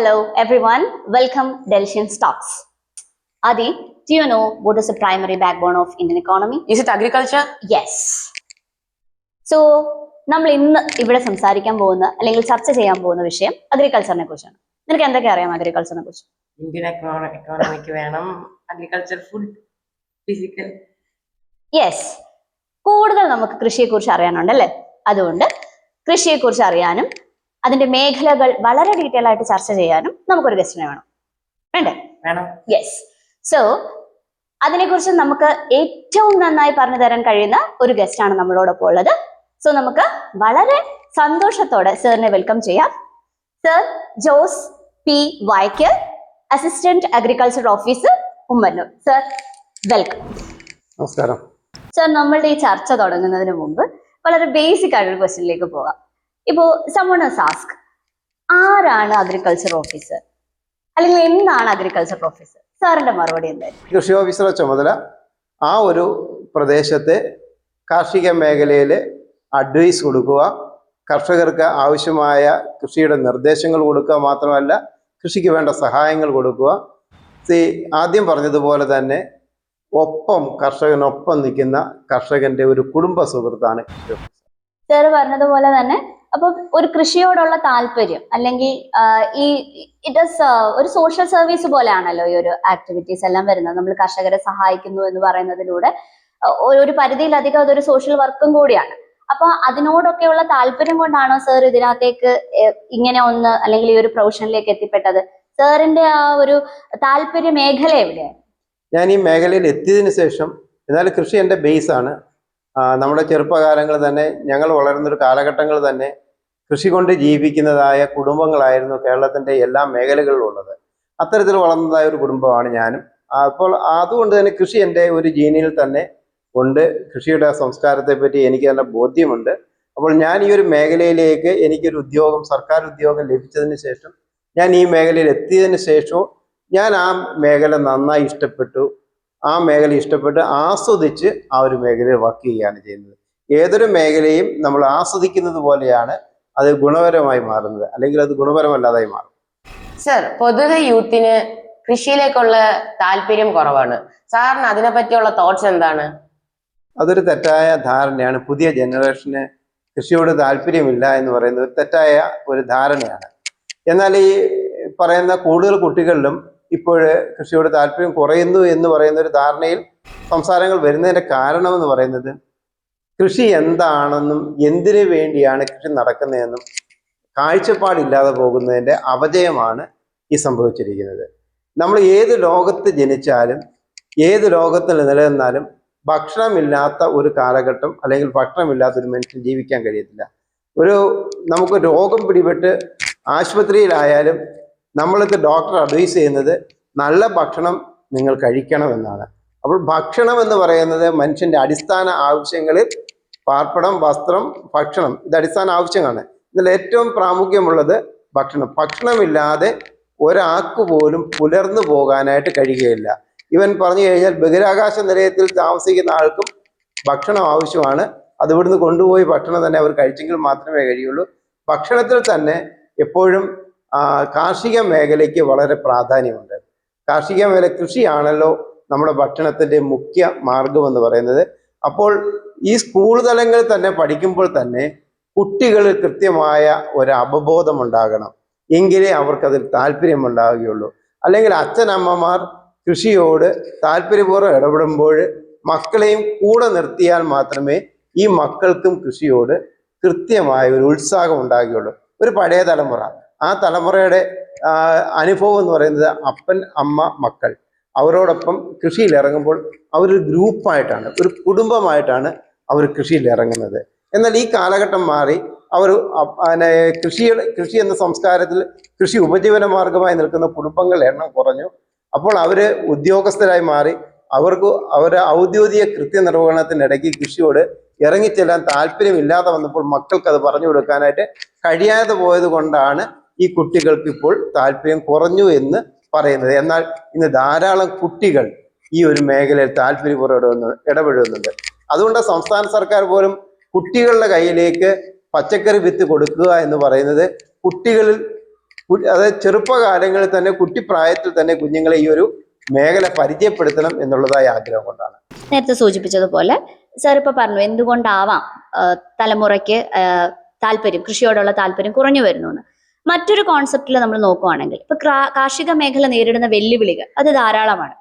Hello everyone, welcome Delicious Talks. Adi, do you know what is the primary backbone of Indian economy? Is it agriculture? Yes. So, നമ്മൾ ഇന്ന് ഇവിടെ സംസാരിക്കാൻ പോകുന്ന അല്ലെങ്കിൽ ചർച്ച ചെയ്യാൻ പോകുന്ന വിഷയം അഗ്രികൾച്ചറിനെ കുറിച്ചാണ്. നിനക്ക് എന്തൊക്കെ അറിയാം അഗ്രികൾച്ചറിനെ കുറിച്ച്? ഇന്ത്യൻ എക്കോണമിക്ക് വേണം അഗ്രികൾച്ചർ, ഫുഡ്, ഫിസിക്കൽ. യെസ്, കൂടുതൽ നമുക്ക് കൃഷിയെക്കുറിച്ച് അറിയാനുണ്ട് അല്ലേ? അതുകൊണ്ട് കൃഷിയെക്കുറിച്ച് അറിയാനും അതിന്റെ മേഖലകൾ വളരെ ഡീറ്റെയിൽ ആയിട്ട് ചർച്ച ചെയ്യാനും നമുക്കൊരു ഗസ്റ്റിനെ വേണം, വേണ്ടേ? വേണം. യെസ്. സോ അതിനെക്കുറിച്ച് നമുക്ക് ഏറ്റവും നന്നായി പറഞ്ഞു തരാൻ കഴിയുന്ന ഒരു ഗസ്റ്റാണ് നമ്മളോടൊപ്പം ഉള്ളത്. സോ നമുക്ക് വളരെ സന്തോഷത്തോടെ സാറിനെ വെൽക്കം ചെയ്യാം. Sir Jose P Vaikkal, assistant agriculture officer, Ummannoor. Sir welcome. നമസ്കാരം. സർ, നമ്മളുടെ ഈ ചർച്ച തുടങ്ങുന്നതിന് മുമ്പ് വളരെ ബേസിക് ആയിട്ടൊരു ക്വസ്റ്റ്യനിലേക്ക് പോകാം. ഇപ്പോ someone has asked, ആരാണ് അഗ്രികൾച്ചർ ഓഫീസർ അല്ലെങ്കിൽ എന്താണ് അഗ്രികൾച്ചർ ഓഫീസർ? സാറിന്റെ മറുപടി എന്തായിരിക്കും? കൃഷി ഓഫീസറുടെ ചുമതല ആ ഒരു പ്രദേശത്തെ കാർഷിക മേഖലയിൽ അഡ്വൈസ് കൊടുക്കുക, കർഷകർക്ക് ആവശ്യമായ കൃഷിയുടെ നിർദ്ദേശങ്ങൾ കൊടുക്കുക, മാത്രമല്ല കൃഷിക്ക് വേണ്ട സഹായങ്ങൾ കൊടുക്കുക. ആദ്യം പറഞ്ഞതുപോലെ തന്നെ കർഷകനൊപ്പം നിൽക്കുന്ന കർഷകന്റെ ഒരു കുടുംബ സുഹൃത്താണ് കൃഷി ഓഫീസർ. സാറ് പറഞ്ഞതുപോലെ തന്നെ അപ്പൊ ഒരു കൃഷിയോടുള്ള താല്പര്യം അല്ലെങ്കിൽ ഒരു സോഷ്യൽ സർവീസ് പോലെയാണല്ലോ ഈ ഒരു ആക്ടിവിറ്റീസ് എല്ലാം വരുന്നത്. നമ്മൾ കർഷകരെ സഹായിക്കുന്നു എന്ന് പറയുന്നതിലൂടെ ഒരു പരിധിയിലധികം അതൊരു സോഷ്യൽ വർക്കും കൂടിയാണ്. അപ്പൊ അതിനോടൊക്കെയുള്ള താല്പര്യം കൊണ്ടാണോ സാർ ഇതിനകത്തേക്ക് ഇങ്ങനെ ഒന്ന് അല്ലെങ്കിൽ ഈ ഒരു പ്രൊഫഷനിലേക്ക് എത്തിപ്പെട്ടത്? സാറിന്റെ ആ ഒരു താല്പര്യ മേഖല എവിടെയാണ്? ഞാൻ ഈ മേഖലയിൽ എത്തിയതിനു ശേഷം, എന്നാൽ കൃഷി എൻ്റെ ബേസാണ്. നമ്മുടെ ചെറുപ്പകാലങ്ങൾ തന്നെ, ഞങ്ങൾ വളരുന്നൊരു കാലഘട്ടങ്ങൾ തന്നെ കൃഷി കൊണ്ട് ജീവിക്കുന്നതായ കുടുംബങ്ങളായിരുന്നു കേരളത്തിൻ്റെ എല്ലാ മേഖലകളിലും ഉള്ളത്. അത്തരത്തിൽ വളർന്നതായ ഒരു കുടുംബമാണ് ഞാനും. അപ്പോൾ അതുകൊണ്ട് തന്നെ കൃഷി എൻ്റെ ഒരു ജീനിൽ തന്നെ ഉണ്ട്. കൃഷിയുടെ സംസ്കാരത്തെ പറ്റി എനിക്ക് തന്നെ ബോധ്യമുണ്ട്. അപ്പോൾ ഞാൻ ഈ ഒരു മേഖലയിലേക്ക് എനിക്കൊരു ഉദ്യോഗം, സർക്കാർ ഉദ്യോഗം ലഭിച്ചതിന് ശേഷം, ഞാൻ ഈ മേഖലയിൽ എത്തിയതിന് ശേഷവും ഞാൻ ആ മേഖല നന്നായി ഇഷ്ടപ്പെട്ട് ആസ്വദിച്ച് ആ ഒരു മേഖലയിൽ വർക്ക് ചെയ്യുകയാണ് ചെയ്യുന്നത്. ഏതൊരു മേഖലയും നമ്മൾ ആസ്വദിക്കുന്നത് പോലെയാണ് അത് ഗുണപരമായി മാറുന്നത്, അല്ലെങ്കിൽ അത് ഗുണപരമല്ലാതായി മാറും. സർ, പൊതുവെ യൂത്തിന് കൃഷിയിലേക്കുള്ള താല്പര്യം കുറവാണ്. സാറിന് അതിനെ പറ്റിയുള്ള തോട്ട്സ് എന്താണ്? അതൊരു തെറ്റായ ധാരണയാണ്. പുതിയ ജനറേഷന് കൃഷിയോട് താല്പര്യമില്ല എന്ന് പറയുന്നത് ഒരു തെറ്റായ ഒരു ധാരണയാണ്. എന്നാൽ ഈ പറയുന്ന കൂടുതൽ കുട്ടികളിലും ഇപ്പോൾ കൃഷിയോട് താല്പര്യം കുറയുന്നു എന്ന് പറയുന്ന ഒരു ധാരണയിൽ സംസാരങ്ങൾ വരുന്നതിൻ്റെ കാരണമെന്ന് പറയുന്നത്, കൃഷി എന്താണെന്നും എന്തിനു വേണ്ടിയാണ് കൃഷി നടക്കുന്നതെന്നും കാഴ്ചപ്പാടില്ലാതെ പോകുന്നതിൻ്റെ അപജയമാണ് ഈ സംഭവിച്ചിരിക്കുന്നത്. നമ്മൾ ഏത് ലോകത്ത് ജനിച്ചാലും ഏത് ലോകത്തിൽ നിലനിന്നാലും ഭക്ഷണമില്ലാത്ത ഒരു കാലഘട്ടം അല്ലെങ്കിൽ ഭക്ഷണമില്ലാത്ത ഒരു മനുഷ്യൻ ജീവിക്കാൻ കഴിയത്തില്ല. നമുക്ക് രോഗം പിടിപെട്ട് ആശുപത്രിയിലായാലും നമ്മൾക്ക് ഡോക്ടർ അഡ്വൈസ് ചെയ്യുന്നത് നല്ല ഭക്ഷണം നിങ്ങൾ കഴിക്കണമെന്നാണ്. അപ്പോൾ ഭക്ഷണം എന്ന് പറയുന്നത് മനുഷ്യൻ്റെ അടിസ്ഥാന ആവശ്യങ്ങളിൽ പാർപ്പിടം, വസ്ത്രം, ഭക്ഷണം, ഇത് അടിസ്ഥാന ആവശ്യമാണ്. ഇതിൽ ഏറ്റവും പ്രാമുഖ്യമുള്ളത് ഭക്ഷണം. ഭക്ഷണമില്ലാതെ ഒരാൾക്ക് പോലും പുലർന്നു പോകാനായിട്ട് കഴിയുകയില്ല. ഇവൻ പറഞ്ഞു കഴിഞ്ഞാൽ ബഹിരാകാശ നിലയത്തിൽ താമസിക്കുന്ന ആൾക്കും ഭക്ഷണം ആവശ്യമാണ്. അത് ഇവിടുന്ന് കൊണ്ടുപോയി ഭക്ഷണം തന്നെ അവർ കഴിച്ചെങ്കിൽ മാത്രമേ കഴിയുള്ളൂ. ഭക്ഷണത്തിൽ തന്നെ എപ്പോഴും കാർഷിക മേഖലയ്ക്ക് വളരെ പ്രാധാന്യമുണ്ട്. കാർഷിക മേഖല കൃഷിയാണല്ലോ നമ്മുടെ ഭക്ഷണത്തിൻ്റെ മുഖ്യ മാർഗം എന്ന് പറയുന്നത്. അപ്പോൾ ഈ സ്കൂൾ തലങ്ങളിൽ തന്നെ പഠിക്കുമ്പോൾ തന്നെ കുട്ടികൾ കൃത്യമായ ഒരു അവബോധം ഉണ്ടാകണം, എങ്കിലേ അവർക്കതിൽ താല്പര്യമുണ്ടാവുകയുള്ളൂ. അല്ലെങ്കിൽ അച്ഛനമ്മമാർ കൃഷിയോട് താല്പര്യപൂർവ്വം ഇടപെടുമ്പോൾ മക്കളെയും കൂടെ നിർത്തിയാൽ മാത്രമേ ഈ മക്കൾക്കും കൃഷിയോട് കൃത്യമായ ഒരു ഉത്സാഹം ഉണ്ടാകുകയുള്ളൂ. ഒരു പഴയ തലമുറ, ആ തലമുറയുടെ അനുഭവം എന്ന് പറയുന്നത് അപ്പൻ, അമ്മ, മക്കൾ അവരോടൊപ്പം കൃഷിയിൽ ഇറങ്ങുമ്പോൾ അവരൊരു ഗ്രൂപ്പായിട്ടാണ്, ഒരു കുടുംബമായിട്ടാണ് അവർ കൃഷിയിൽ ഇറങ്ങുന്നത്. എന്നാൽ ഈ കാലഘട്ടം മാറി അവർ കൃഷി എന്ന സംസ്കാരത്തിൽ കൃഷി ഉപജീവന മാർഗമായി നിൽക്കുന്ന കുടുംബങ്ങളുടെ എണ്ണം കുറഞ്ഞു. അപ്പോൾ അവർ ഉദ്യോഗസ്ഥരായി മാറി. അവരുടെ ഔദ്യോഗിക കൃത്യനിർവഹണത്തിനിടയ്ക്ക് കൃഷിയോട് ഇറങ്ങിച്ചെല്ലാൻ താല്പര്യമില്ലാതെ വന്നപ്പോൾ മക്കൾക്ക് അത് പറഞ്ഞു കൊടുക്കാനായിട്ട് കഴിയാതെ പോയത് കൊണ്ടാണ് ഈ കുട്ടികൾക്ക് ഇപ്പോൾ താല്പര്യം കുറഞ്ഞു എന്ന് പറയുന്നത്. എന്നാൽ ഇന്ന് ധാരാളം കുട്ടികൾ ഈ ഒരു മേഖലയിൽ താല്പര്യപൂർവ്വം ഇടപെടുന്നുണ്ട്. അതുകൊണ്ട് സംസ്ഥാന സർക്കാർ പോലും കുട്ടികളുടെ കയ്യിലേക്ക് പച്ചക്കറി വിത്ത് കൊടുക്കുക എന്ന് പറയുന്നത് കുട്ടികളിൽ അതായത് ചെറുപ്പകാലങ്ങളിൽ തന്നെ കുട്ടിപ്രായത്തിൽ തന്നെ കുഞ്ഞുങ്ങളെ ഈ ഒരു മേഖല പരിചയപ്പെടുത്തണം എന്നുള്ളതായ ആഗ്രഹം കൊണ്ടാണ്. നേരത്തെ സൂചിപ്പിച്ചതുപോലെ സാർ ഇപ്പൊ പറഞ്ഞു എന്തുകൊണ്ടാവാം തലമുറയ്ക്ക് കൃഷിയോടുള്ള താല്പര്യം കുറഞ്ഞു വരുന്നു എന്ന്. മറ്റൊരു കോൺസെപ്റ്റിൽ നമ്മൾ നോക്കുവാണെങ്കിൽ ഇപ്പൊ കാർഷിക മേഖല നേരിടുന്ന വെല്ലുവിളികൾ അത് ധാരാളമാണ്.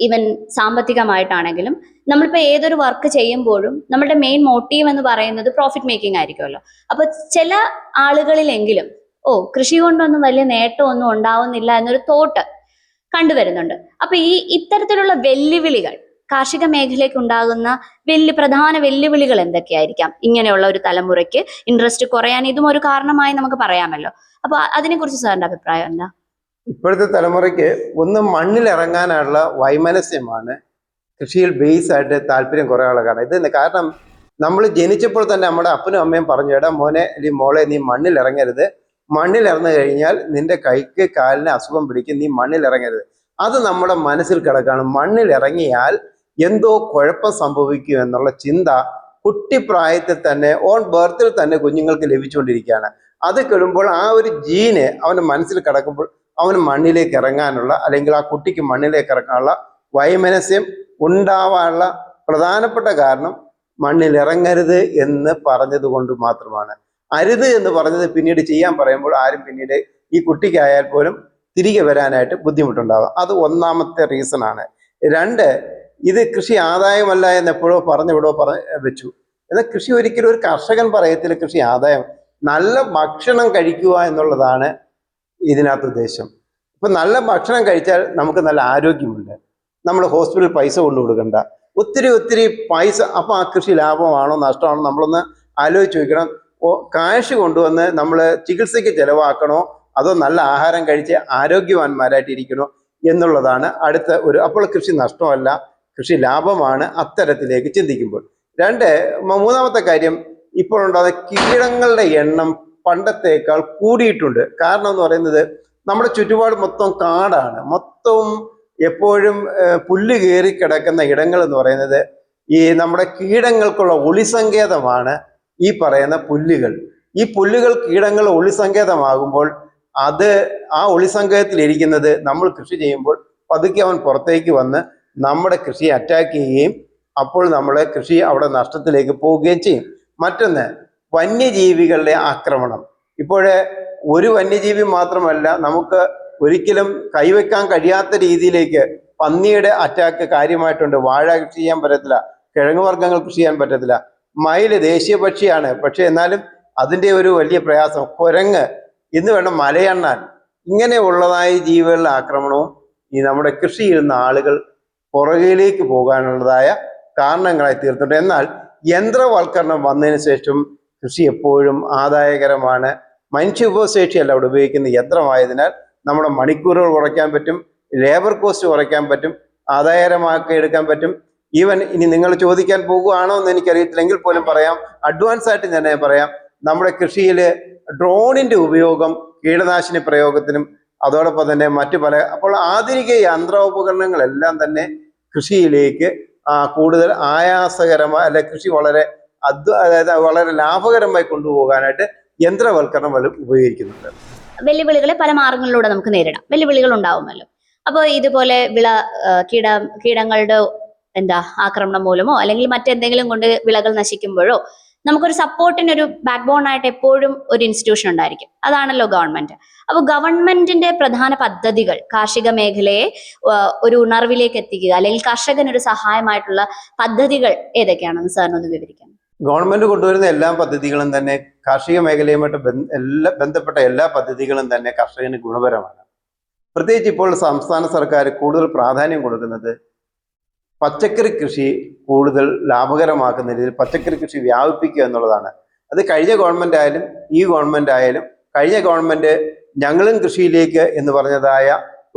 ഈവൻ സാമ്പത്തികമായിട്ടാണെങ്കിലും നമ്മളിപ്പോൾ ഏതൊരു വർക്ക് ചെയ്യുമ്പോഴും നമ്മുടെ മെയിൻ മോട്ടീവ് എന്ന് പറയുന്നത് പ്രോഫിറ്റ് മേക്കിംഗ് ആയിരിക്കുമല്ലോ. അപ്പൊ ചില ആളുകളിലെങ്കിലും കൃഷി കൊണ്ടൊന്നും വലിയ നേട്ടമൊന്നും ഉണ്ടാവുന്നില്ല എന്നൊരു തോട്ട് കണ്ടുവരുന്നുണ്ട്. അപ്പൊ ഇത്തരത്തിലുള്ള വെല്ലുവിളികൾ കാർഷിക മേഖലയ്ക്ക് ഉണ്ടാകുന്ന പ്രധാന വെല്ലുവിളികൾ എന്തൊക്കെയായിരിക്കാം? ഇങ്ങനെയുള്ള ഒരു തലമുറയ്ക്ക് ഇൻട്രസ്റ്റ് കുറയാൻ ഇതും ഒരു കാരണമായി നമുക്ക് പറയാമല്ലോ. അപ്പൊ അതിനെക്കുറിച്ച് സാറിന്റെ അഭിപ്രായം എന്താ? ഇപ്പോഴത്തെ തലമുറയ്ക്ക് ഒന്ന് മണ്ണിലിറങ്ങാനുള്ള വൈമനസ്യമാണ് കൃഷിയിൽ ബേസ് ആയിട്ട് താല്പര്യം കുറയാനുള്ള കാരണം. കാരണം നമ്മൾ ജനിച്ചപ്പോൾ തന്നെ നമ്മുടെ അപ്പനും അമ്മയും പറഞ്ഞു, എടാ മോനെ അല്ലെങ്കിൽ മോളെ നീ മണ്ണിലിറങ്ങരുത്, മണ്ണിലിറങ്ങി കഴിഞ്ഞാൽ നിന്റെ കൈക്ക് കാലിന് അസുഖം പിടിക്കും, നീ മണ്ണിലിറങ്ങരുത്. അത് നമ്മുടെ മനസ്സിൽ കിടക്കാണ്. മണ്ണിലിറങ്ങിയാൽ എന്തോ കുഴപ്പം സംഭവിക്കും എന്നുള്ള ചിന്ത കുട്ടിപ്രായത്തിൽ തന്നെ ഓൺ ബർത്തിൽ തന്നെ കുഞ്ഞുങ്ങൾക്ക് ലഭിച്ചുകൊണ്ടിരിക്കുകയാണ്. അത് കിടുമ്പോൾ ആ ഒരു ജീന് അവൻ്റെ മനസ്സിൽ കിടക്കുമ്പോൾ അവന് മണ്ണിലേക്ക് ഇറങ്ങാനുള്ള അല്ലെങ്കിൽ ആ കുട്ടിക്ക് മണ്ണിലേക്ക് ഇറങ്ങാനുള്ള വൈമനസ്യം ഉണ്ടാവാനുള്ള പ്രധാനപ്പെട്ട കാരണം മണ്ണിലിറങ്ങരുത് എന്ന് പറഞ്ഞത് കൊണ്ട് മാത്രമാണ്. അരുത് എന്ന് പറഞ്ഞത് പിന്നീട് ചെയ്യാൻ പറയുമ്പോൾ ആരും പിന്നീട് ഈ കുട്ടിക്കായാൽ പോലും തിരികെ വരാനായിട്ട് ബുദ്ധിമുട്ടുണ്ടാകും. അത് ഒന്നാമത്തെ റീസൺ ആണ്. രണ്ട്, ഇത് കൃഷി ആദായമല്ല എന്ന് എപ്പോഴോ വെച്ചു. എന്നാൽ കൃഷി ഒരിക്കലും ഒരു കർഷകൻ പറയത്തില്ല കൃഷി ആദായം. നല്ല ഭക്ഷണം കഴിക്കുക എന്നുള്ളതാണ് ഇതിനകത്ത് ഉദ്ദേശം. ഇപ്പം നല്ല ഭക്ഷണം കഴിച്ചാൽ നമുക്ക് നല്ല ആരോഗ്യമുണ്ട്, നമ്മൾ ഹോസ്പിറ്റലിൽ പൈസ കൊണ്ടു കൊടുക്കണ്ട, ഒത്തിരി പൈസ. അപ്പം ആ കൃഷി ലാഭമാണോ നഷ്ടമാണോ നമ്മളൊന്ന് ആലോചിച്ച് നോക്കണം. കാശ് കൊണ്ടുവന്ന് നമ്മൾ ചികിത്സയ്ക്ക് ചിലവാക്കണോ അതോ നല്ല ആഹാരം കഴിച്ച് ആരോഗ്യവാന്മാരായിട്ടിരിക്കണോ എന്നുള്ളതാണ് അടുത്ത ഒരു. അപ്പോൾ കൃഷി നഷ്ടമല്ല, കൃഷി ലാഭമാണ് അത്തരത്തിലേക്ക് ചിന്തിക്കുമ്പോൾ. മൂന്നാമത്തെ കാര്യം, ഇപ്പോഴുണ്ടാകുന്ന കീടങ്ങളുടെ എണ്ണം പണ്ടത്തേക്കാൾ കൂടിയിട്ടുണ്ട്. കാരണം എന്ന് പറയുന്നത് നമ്മുടെ ചുറ്റുപാട് മൊത്തം കാടാണ്, മൊത്തവും എപ്പോഴും പുല്ല് കയറി കിടക്കുന്ന ഇടങ്ങൾ എന്ന് പറയുന്നത് ഈ നമ്മുടെ കീടങ്ങൾക്കുള്ള ഒളിസങ്കേതമാണ് ഈ പറയുന്ന പുല്ലുകൾ. ഈ പുല്ലുകൾ കീടങ്ങൾ ഒളിസങ്കേതമാകുമ്പോൾ അത് ആ ഒളിസങ്കേതത്തിലിരിക്കുന്നത് നമ്മൾ കൃഷി ചെയ്യുമ്പോൾ പതുക്കെ അവൻ പുറത്തേക്ക് വന്ന് നമ്മുടെ കൃഷിയെ അറ്റാക്ക് ചെയ്യുകയും അപ്പോൾ നമ്മളെ കൃഷി അവിടെ നഷ്ടത്തിലേക്ക് പോവുകയും ചെയ്യും. മറ്റൊന്ന്, വന്യജീവികളുടെ ആക്രമണം. ഇപ്പോഴേ ഒരു വന്യജീവി മാത്രമല്ല, നമുക്ക് ഒരിക്കലും കൈവയ്ക്കാൻ കഴിയാത്ത രീതിയിലേക്ക് പന്നിയുടെ അറ്റാക്ക് കാര്യമായിട്ടുണ്ട്. വാഴ കൃഷി ചെയ്യാൻ പറ്റത്തില്ല, കിഴങ്ങ് വർഗ്ഗങ്ങൾ കൃഷി ചെയ്യാൻ പറ്റത്തില്ല. മയില് ദേശീയ പക്ഷിയാണ്, പക്ഷെ എന്നാലും അതിൻ്റെ ഒരു വലിയ പ്രയാസം. കുരങ്ങ്, ഇന്ന് വേണം മലയണ്ണാൻ, ഇങ്ങനെയുള്ളതായ ജീവികളുടെ ആക്രമണവും ഈ നമ്മുടെ കൃഷി ചെയ്യുന്ന ആളുകൾ പുറകിലേക്ക് പോകാനുള്ളതായ കാരണങ്ങളായി തീർത്തിട്ടുണ്ട്. എന്നാൽ യന്ത്രവൽക്കരണം വന്നതിന് ശേഷം കൃഷി എപ്പോഴും ആദായകരമാണ്. മനുഷ്യ വിഭവശേഷിയല്ല അവിടെ ഉപയോഗിക്കുന്ന യന്ത്രമായതിനാൽ നമ്മുടെ മണിക്കൂറുകൾ കുറയ്ക്കാൻ പറ്റും, ലേബർ കോസ്റ്റ് കുറയ്ക്കാൻ പറ്റും, ആദായകരമാക്കി എടുക്കാൻ പറ്റും. ഈവൻ ഇനി നിങ്ങൾ ചോദിക്കാൻ പോകുകയാണോ എന്ന് എനിക്കറിയത്തില്ലെങ്കിൽ പോലും പറയാം, അഡ്വാൻസ് ആയിട്ട് തന്നെ പറയാം, നമ്മുടെ കൃഷിയിൽ ഡ്രോണിൻ്റെ ഉപയോഗം കീടനാശിനി പ്രയോഗത്തിനും അതോടൊപ്പം തന്നെ മറ്റു പല, അപ്പോൾ ആധുനിക യന്ത്രോപകരണങ്ങളെല്ലാം തന്നെ കൃഷിയിലേക്ക് കൂടുതൽ ആയാസകരമായ അല്ലെ കൃഷി വളരെ അതായത് വളരെ ലാഭകരമായി കൊണ്ടുപോകാനായിട്ട് യന്ത്രവൽക്കരണം ഉപയോഗിക്കുന്നുണ്ട്. വെല്ലുവിളികളെ പല മാർഗങ്ങളിലൂടെ നമുക്ക് നേരിടാം. വെല്ലുവിളികൾ ഉണ്ടാവുമല്ലോ. അപ്പോൾ ഇതുപോലെ കീടങ്ങളുടെ ആക്രമണം മൂലമോ അല്ലെങ്കിൽ മറ്റെന്തെങ്കിലും കൊണ്ട് വിളകൾ നശിക്കുമ്പോഴോ നമുക്കൊരു സപ്പോർട്ടിനൊരു ബാക്ക് ബോൺ ആയിട്ട് എപ്പോഴും ഒരു ഇൻസ്റ്റിറ്റ്യൂഷൻ ഉണ്ടായിരിക്കും. അതാണല്ലോ ഗവൺമെന്റ്. അപ്പോൾ ഗവൺമെന്റിന്റെ പ്രധാന പദ്ധതികൾ കാർഷിക മേഖലയെ ഒരു ഉണർവിലേക്ക് എത്തിക്കുക അല്ലെങ്കിൽ കർഷകനൊരു സഹായമായിട്ടുള്ള പദ്ധതികൾ ഏതൊക്കെയാണെന്ന് സാറിനൊന്ന് വിവരിക്കാം. ഗവൺമെന്റ് കൊണ്ടുവരുന്ന എല്ലാ പദ്ധതികളും തന്നെ കാർഷിക മേഖലയുമായിട്ട് ബന്ധപ്പെട്ട എല്ലാ പദ്ധതികളും തന്നെ കർഷകന് ഗുണപരമാണ്. പ്രത്യേകിച്ച് ഇപ്പോൾ സംസ്ഥാന സർക്കാർ കൂടുതൽ പ്രാധാന്യം കൊടുക്കുന്നത് പച്ചക്കറി കൃഷി കൂടുതൽ ലാഭകരമാക്കുന്ന രീതിയിൽ പച്ചക്കറി കൃഷി വ്യാപിപ്പിക്കുക എന്നുള്ളതാണ്. അത് കഴിഞ്ഞ ഗവൺമെന്റ് ആയാലും ഈ ഗവൺമെന്റ് ആയാലും, കഴിഞ്ഞ ഗവൺമെന്റ് ഞങ്ങളും കൃഷിയിലേക്ക് എന്ന് പറഞ്ഞതായ